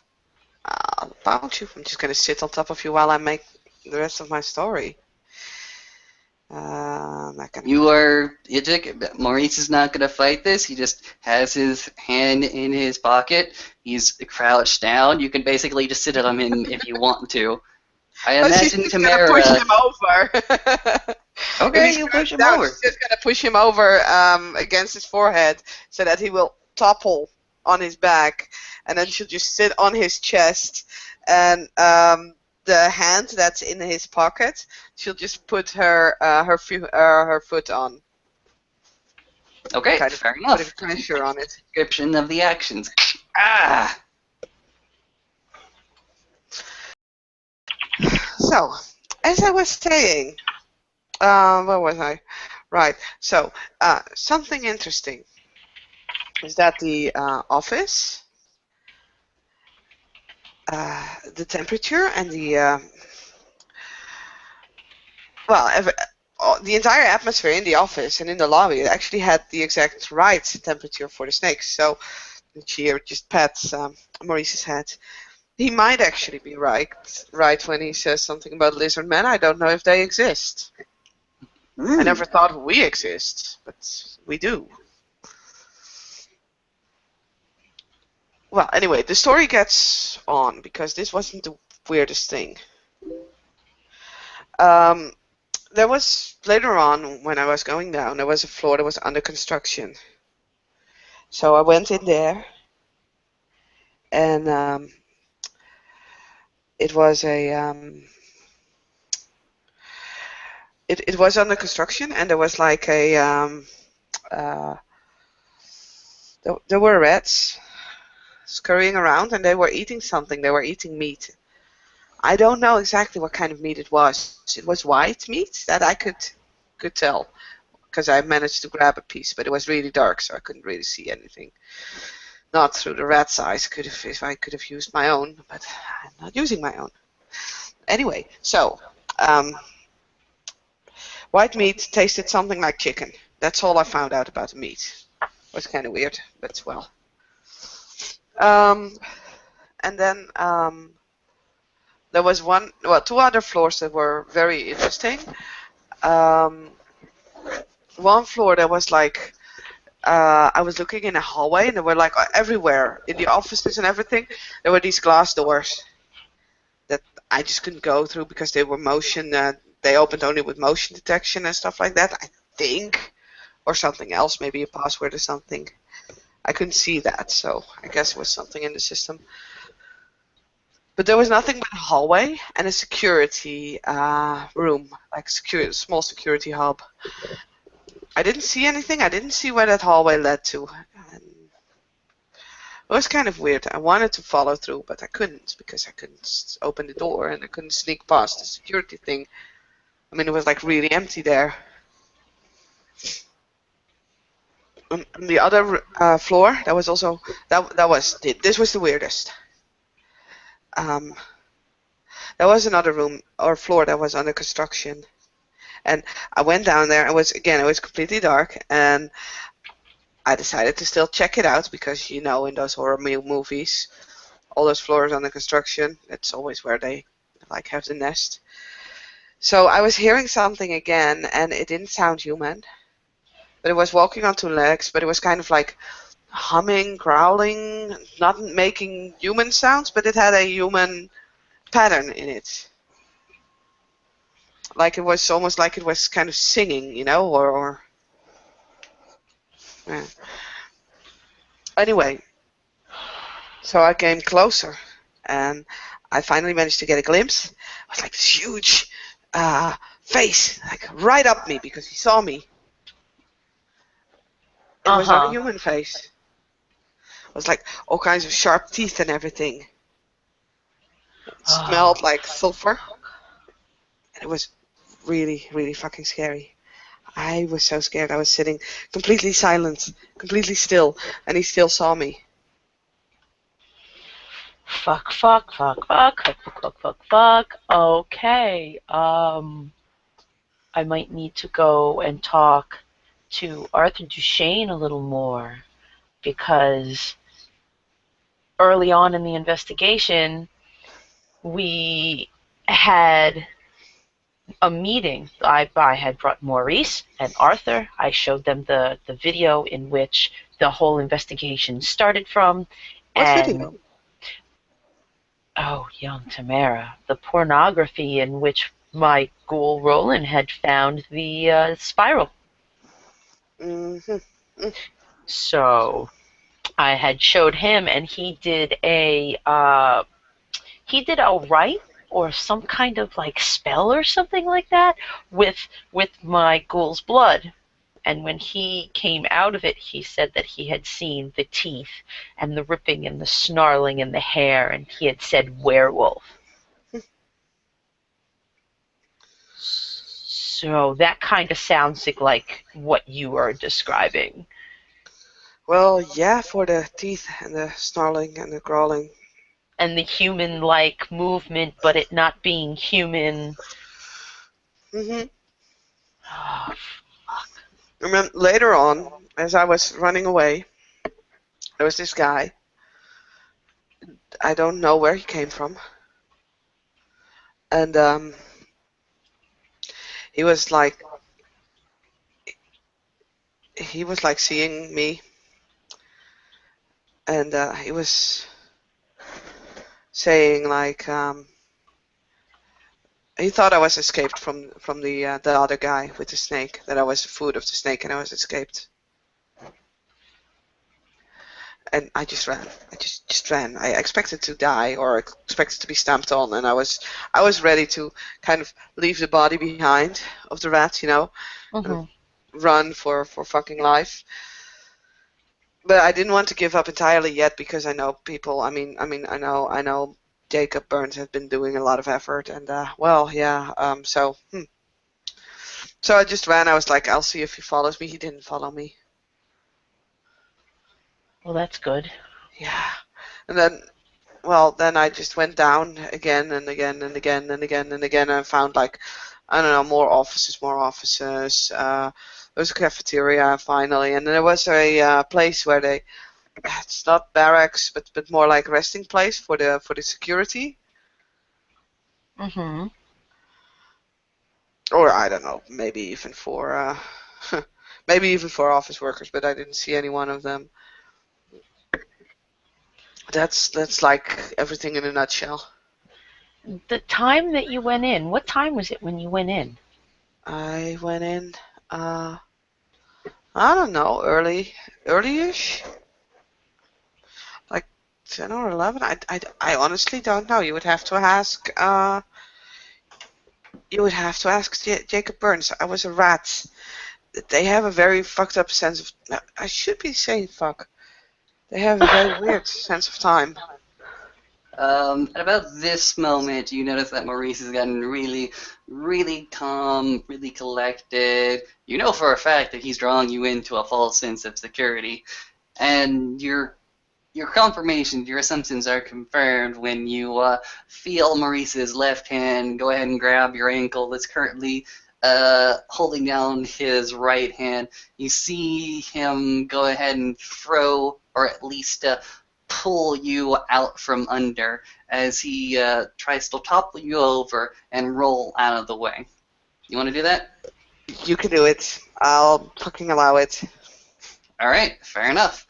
I'll pounce you. I'm just gonna sit on top of you while I make the rest of my story. Not gonna. You are Maurice is not going to fight this. He just has his hand in his pocket. He's crouched down. You can basically just sit on him if you want to. I Oh, she's imagine just gonna push Tamara. him over. If Okay, he's you push crouched him down, over. she's just gonna push him over against his forehead so that he will topple on his back, and then she'll just sit on his chest, and the hand that's in his pocket, she'll just put her foot on, Okay, kind of fair putting enough. pressure on it. Description of the actions. Ah. So, as I was saying, where was I? Right. So, something interesting is that the office, the temperature, and the entire atmosphere in the office and in the lobby actually had the exact right temperature for the snakes. So, she just pats Maurice's head. He might actually be right when he says something about lizard men. I don't know if they exist. I never thought we exist, but we do. Well, anyway, the story gets on because this wasn't the weirdest thing. There was, later on, when I was going down, there was a floor that was under construction. So I went in there, and it was it was under construction, and there was like uh, there were rats scurrying around, and they were eating something. They were eating meat. I don't know exactly what kind of meat it was. It was white meat that I could tell because I managed to grab a piece, but it was really dark, so I couldn't really see anything. Not through the rat's eyes. Could have if I could have used my own, but I'm not using my own. Anyway, so white meat tasted something like chicken. That's all I found out about the meat. It was kind of weird, but well. And then there was two other floors that were very interesting. One floor that was like I was looking in a hallway, and they were like everywhere in the offices and everything. There were these glass doors that I just couldn't go through because they were motion. They opened only with motion detection and stuff like that, I think, or something else, maybe a password or something. I couldn't see that, so I guess it was something in the system. But there was nothing but a hallway and a security room, like small security hub. I didn't see anything. I didn't see where that hallway led to. And it was kind of weird. I wanted to follow through, but I couldn't because I couldn't open the door and I couldn't sneak past the security thing. I mean, it was like really empty there. On the other floor, that was also this was the weirdest. Um, there was another room or floor that was under construction, and I went down there. It was completely dark, and I decided to still check it out because in those horror movies, all those floors under construction, it's always where they like have the nest. So I was hearing something again, and it didn't sound human, but it was walking on two legs, but it was kind of like humming, growling, not making human sounds, but it had a human pattern in it. Like it was almost like it was kind of singing, or yeah. Anyway, so I came closer, and I finally managed to get a glimpse. It was like this huge face, like right up me because he saw me. It was not a human face. It was like all kinds of sharp teeth and everything. It smelled like sulfur. And it was really, really fucking scary. I was so scared. I was sitting completely silent, completely still, and he still saw me. Fuck. Okay. I might need to go and talk to Arthur Duchesne a little more because early on in the investigation, we had a meeting. I had brought Maurice and Arthur. I showed them the video in which the whole investigation started from. What And video? oh, young Tamara, the pornography in which my ghoul Roland had found the spiral. Mm-hmm. So I had showed him, and he did a rite or some kind of like spell or something like that with my ghoul's blood. And when he came out of it, he said that he had seen the teeth and the ripping and the snarling and the hair, and he had said werewolf. So that kind of sounds like what you are describing. Well, yeah, for the teeth and the snarling and the growling. And the human-like movement, but it not being human. Mm-hmm. Oh, fuck. And then later on, as I was running away, there was this guy. I don't know where he came from. And he was like seeing me, and he was saying like he thought I was escaped from the other guy with the snake, that I was the food of the snake and I was escaped. And I just ran. I just ran. I expected to die or expected to be stamped on, and I was ready to kind of leave the body behind of the rat, kind of run for fucking life. But I didn't want to give up entirely yet because I know people. I mean, I know Jacob Burns has been doing a lot of effort, and so I just ran. I was like, I'll see if he follows me. He didn't follow me. Well, that's good. Yeah, and then I just went down again and again and again and again and again, and found like, I don't know, more offices. There was a cafeteria finally, and there was a place where it's not barracks, but more like resting place for the security. Mm-hmm. Or I don't know, maybe even for office workers, but I didn't see any one of them. That's like everything in a nutshell. The time that you went in, what time was it when you went in? I went in, I don't know, early-ish, like 10 or 11. I honestly don't know. You would have to ask. Jacob Burns. I was a rat. They have a very fucked up sense of. I should be saying fuck. They have a very weird sense of time. At about this moment, you notice that Maurice has gotten really, really calm, really collected. You know for a fact that he's drawing you into a false sense of security, and your confirmation, your assumptions are confirmed when you feel Maurice's left hand go ahead and grab your ankle that's currently holding down his right hand. You see him go ahead and throw, or at least pull you out from under as he tries to topple you over and roll out of the way. You want to do that? You can do it. I'll fucking allow it. All right, fair enough.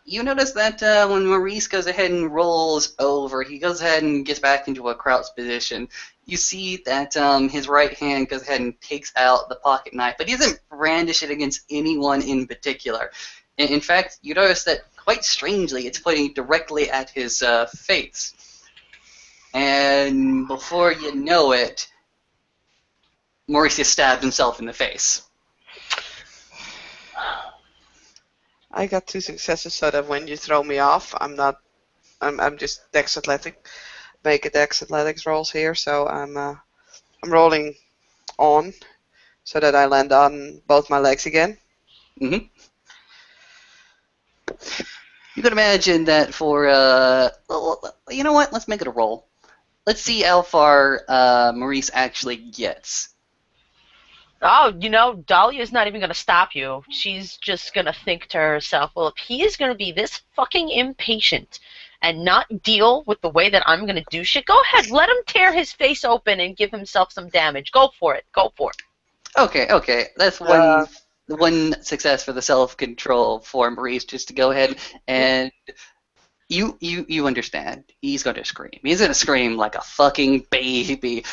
You notice that when Maurice goes ahead and rolls over, he goes ahead and gets back into a crouched position. You see that his right hand goes ahead and takes out the pocket knife, but he doesn't brandish it against anyone in particular. In fact, you notice that quite strangely, it's pointing directly at his face. And before you know it, Maurice has stabbed himself in the face. I got 2 successes, so that when you throw me off, I'm just Dex Athletic, make a Dex Athletics rolls here. So I'm rolling on, so that I land on both my legs again. Mm-hmm. You could imagine that for you know what? Let's make it a roll. Let's see how far Maurice actually gets. Oh, Dahlia's not even going to stop you. She's just going to think to herself, well, if he is going to be this fucking impatient and not deal with the way that I'm going to do shit, go ahead. Let him tear his face open and give himself some damage. Go for it. Go for it. Okay. That's one success for the self-control for Maurice, just to go ahead and you understand. He's going to scream. He's going to scream like a fucking baby.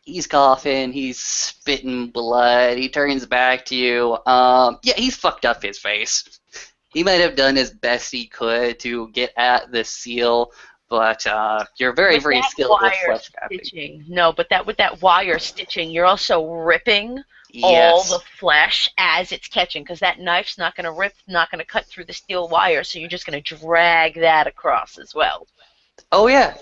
He's coughing, he's spitting blood, he turns back to you. Yeah, he's fucked up his face. He might have done as best he could to get at the seal, but you're very, very skilled with flesh stitching. No, but with that wire stitching, you're also ripping all the flesh as it's catching, because that knife's not going to rip, not going to cut through the steel wire, so you're just going to drag that across as well. Oh yeah.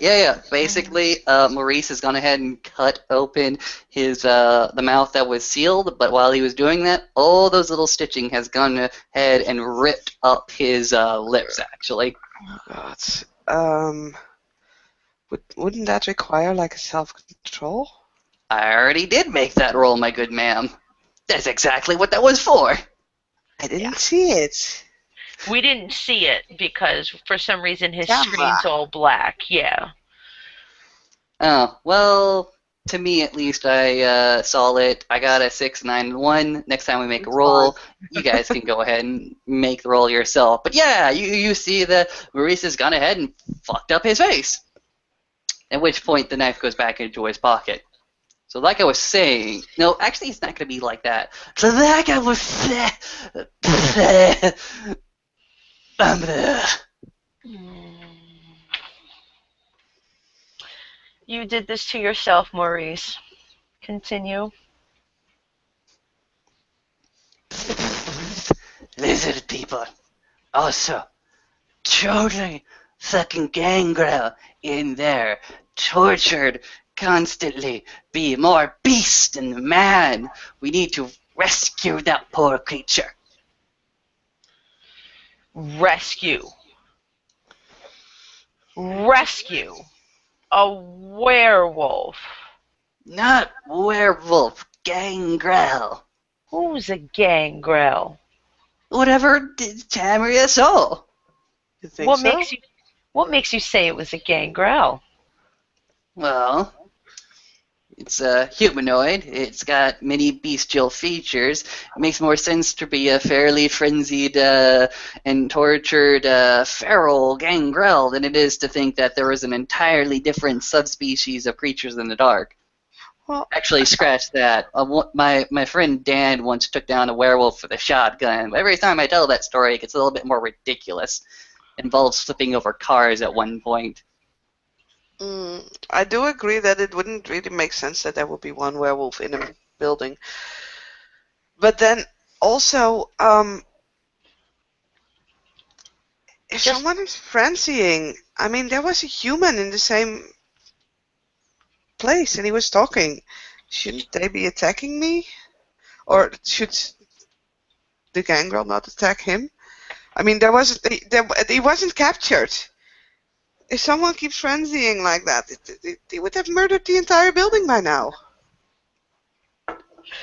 Basically, Maurice has gone ahead and cut open his the mouth that was sealed, but while he was doing that, all those little stitching has gone ahead and ripped up his lips. Actually. Oh, God. Wouldn't that require like a self-control? I already did make that roll, my good ma'am. That's exactly what that was for. I didn't see it. We didn't see it because for some reason his screen's all black. Yeah. Oh, well, to me at least, I saw it. I got a 6, 9, and 1. Next time we make a roll, you guys can go ahead and make the roll yourself. But yeah, you see that Maurice has gone ahead and fucked up his face. At which point the knife goes back into his pocket. So like I was saying, no, actually it's not going to be like that. So like I was You did this to yourself, Maurice. Continue. Lizard people. Also, totally fucking gangrel in there. Tortured constantly. Be more beast than man. We need to rescue that poor creature. Rescue a werewolf. Not werewolf, gangrel. Who's a gangrel? Whatever Tamria saw. You think so? What makes you say it was a gangrel? Well, it's a humanoid. It's got many bestial features. It makes more sense to be a fairly frenzied and tortured feral gangrel than it is to think that there was an entirely different subspecies of creatures in the dark. Well, actually, scratch that. My friend Dan once took down a werewolf with a shotgun. But every time I tell that story, it gets a little bit more ridiculous. It involves flipping over cars at one point. I do agree that it wouldn't really make sense that there would be one werewolf in a building. But then also, if someone is frenzying, I mean, there was a human in the same place and he was talking. Shouldn't they be attacking me? Or should the gangrel not attack him? I mean, he wasn't captured. If someone keeps frenzying like that, they would have murdered the entire building by now.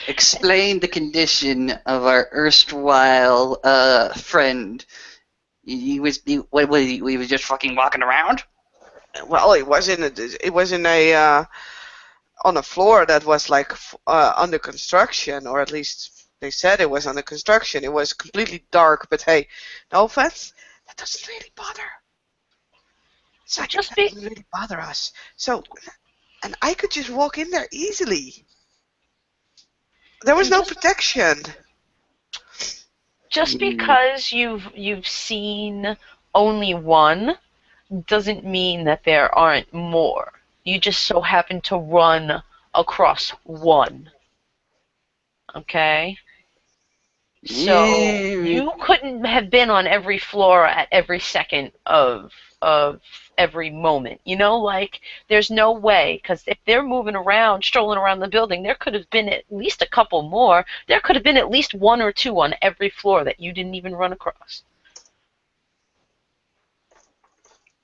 Explain the condition of our erstwhile friend. He was just fucking walking around? Well, it was in a on a floor that was like under construction, or at least they said it was under construction. It was completely dark, but hey, no offense, that doesn't really bother. That doesn't really bother us. So, and I could just walk in there easily. There was no protection. Just because you've seen only one doesn't mean that there aren't more. You just so happen to run across one. Okay? So you couldn't have been on every floor at every second of every moment. You know, like, there's no way, because if they're moving around, strolling around the building, there could have been at least a couple more. There could have been at least one or two on every floor that you didn't even run across.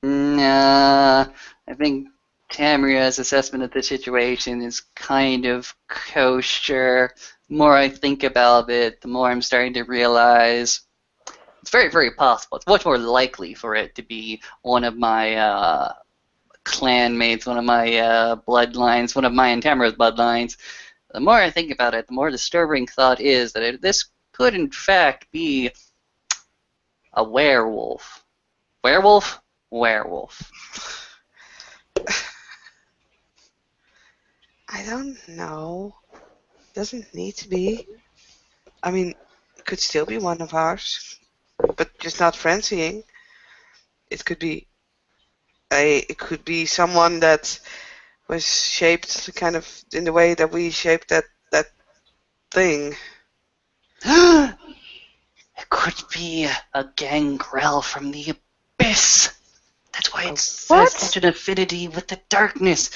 Nah, I think Tamria's assessment of the situation is kind of kosher. The more I think about it, the more I'm starting to realize it's very, very possible. It's much more likely for it to be one of my clanmates, one of my bloodlines, one of my and Tamria's bloodlines. The more I think about it, the more disturbing thought is that this could in fact be a werewolf. Werewolf? Werewolf. I don't know. Doesn't need to be. I mean, it could still be one of ours, but just not frenzying. It could be someone that was shaped kind of in the way that we shaped that thing. It could be a gangrel from the abyss. That's why it has such an affinity with the darkness.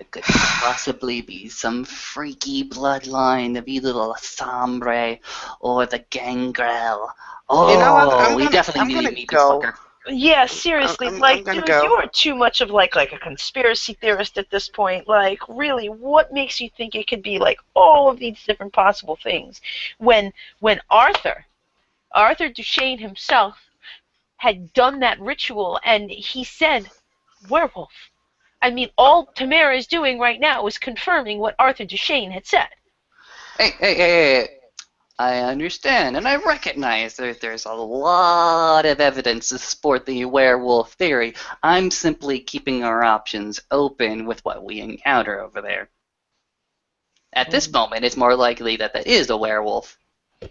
It could possibly be some freaky bloodline of either the Sombre or the gangrel. Oh, you know what? we definitely need to meet this go. fucker. Yeah, seriously, I'm dude, go. you are too much of like a conspiracy theorist at this point. Like, really, what makes you think it could be like all of these different possible things? When Arthur Duchesne himself had done that ritual and he said werewolf. I mean, all Tamara is doing right now is confirming what Arthur Duchesne had said. Hey. I understand, and I recognize that there's a lot of evidence to support the werewolf theory. I'm simply keeping our options open with what we encounter over there. At this moment, it's more likely that that is a werewolf. But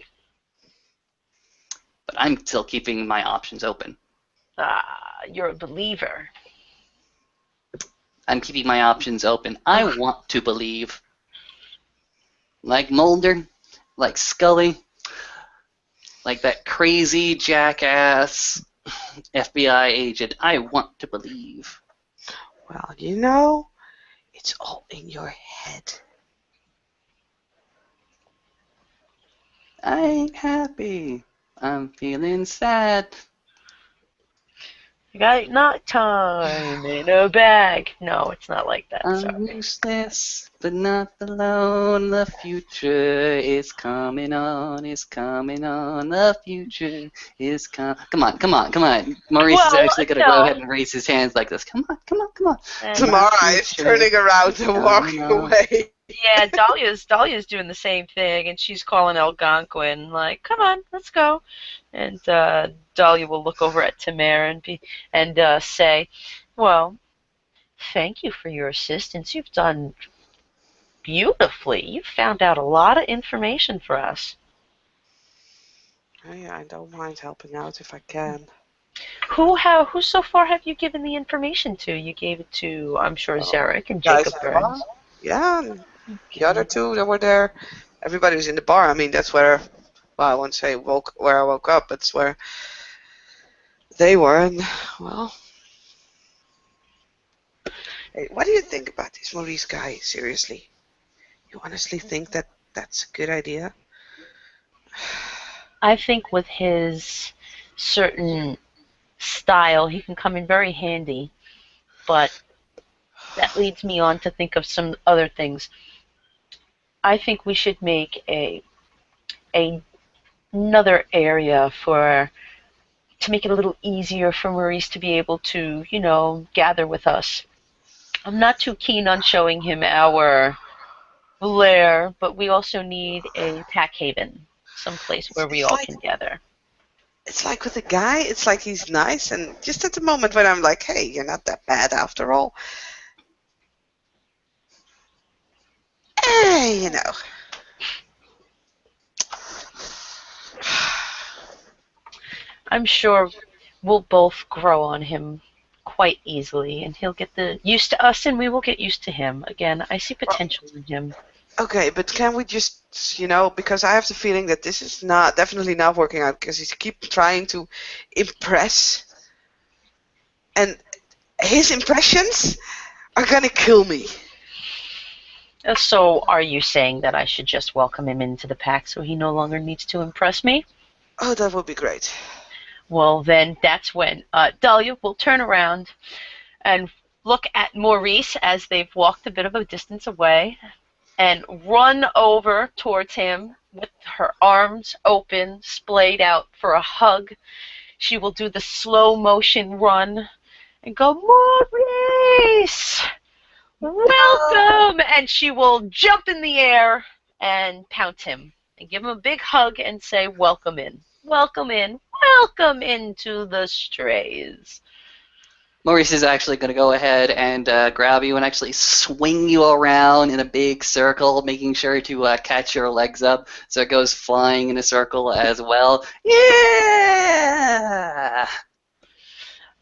I'm still keeping my options open. You're a believer. I'm keeping my options open. I want to believe. Like Mulder, like Scully, like that crazy jackass FBI agent. I want to believe. Well, you know, it's all in your head. I ain't happy. I'm feeling sad. You got night time in a bag. No, it's not like that. I'm Sorry. useless, but not alone. The future is coming on. Is coming on. The future is coming. Come on. Maurice is actually gonna go ahead and raise his hands like this. Come on. Tamara is turning around and walking away. Yeah, Dahlia's doing the same thing, and she's calling Algonquin, like, come on, let's go. And Dahlia will look over at Tamara and say, well, thank you for your assistance. You've done beautifully. You've found out a lot of information for us. Oh, yeah, I don't mind helping out if I can. Who so far have you given the information to? You gave it to, I'm sure, Zarek and Jacob Burns. Yeah, The other two that were there, everybody was in the bar. I mean, that's where, well, I won't say where I woke up. It's where they were. And well, hey, what do you think about this Maurice guy? Seriously, you honestly think that that's a good idea? I think with his certain style, he can come in very handy, but that leads me on to think of some other things. I think we should make a another area for to make it a little easier for Maurice to be able to, gather with us. I'm not too keen on showing him our lair, but we also need a pack haven, some place It's, where we it's all like can gather. it's like with the guy. It's like he's nice, and just at the moment when I'm like, hey, you're not that bad after all. You know. I'm sure we'll both grow on him quite easily, and he'll get used to us, and we will get used to him. Again, I see Well, potential in him. okay, but can we just, because I have the feeling that this is definitely not working out because he's keep trying to impress, and his impressions are gonna kill me. So, are you saying that I should just welcome him into the pack so he no longer needs to impress me? Oh, that would be great. Well, then that's when Dahlia will turn around and look at Maurice as they've walked a bit of a distance away and run over towards him with her arms open, splayed out for a hug. She will do the slow motion run and go, Maurice! No. Welcome! And she will jump in the air and pounce him and give him a big hug and say, welcome in. Welcome in. Welcome into the strays. Maurice is actually going to go ahead and grab you and actually swing you around in a big circle, making sure to catch your legs up so it goes flying in a circle as well. Yeah!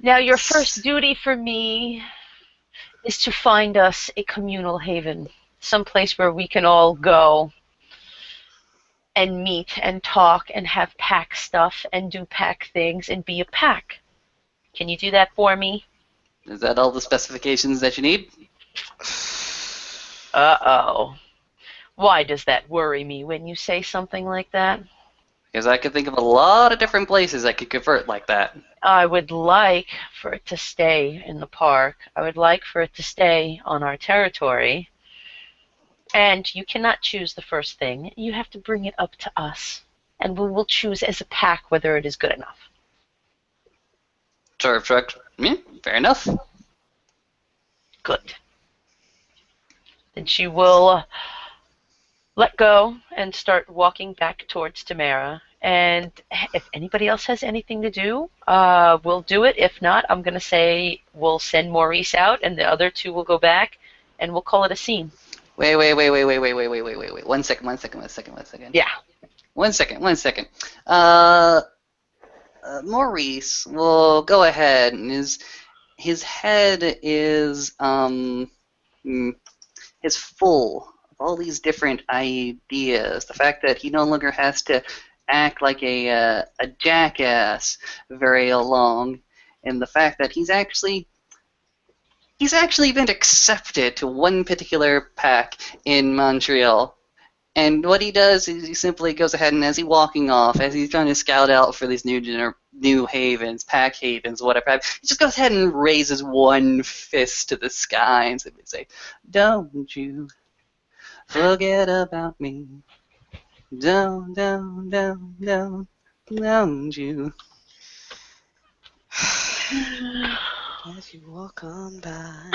Now, your first duty for me is to find us a communal haven, someplace where we can all go and meet and talk and have pack stuff and do pack things and be a pack. Can you do that for me? Is that all the specifications that you need? Uh-oh. Why does that worry me when you say something like that? Because I could think of a lot of different places I could convert like that. I would like for it to stay in the park. I would like for it to stay on our territory. And you cannot choose the first thing. You have to bring it up to us. And we will choose as a pack whether it is good enough. Sort of truck. Yeah, fair enough. Good. Then she will let go and start walking back towards Tamara. And if anybody else has anything to do, we'll do it. If not, I'm going to say we'll send Maurice out and the other two will go back and we'll call it a scene. Wait. 1 second. Yeah. 1 second. Maurice will go ahead and his head is full of all these different ideas. The fact that he no longer has to act like a jackass very long, and the fact that he's actually been accepted to one particular pack in Montreal. And what he does is he simply goes ahead and as he's walking off, as he's trying to scout out for these new havens, pack havens, whatever, he just goes ahead and raises one fist to the sky and simply say, "Don't you forget about me. Don't you." As you walk on by.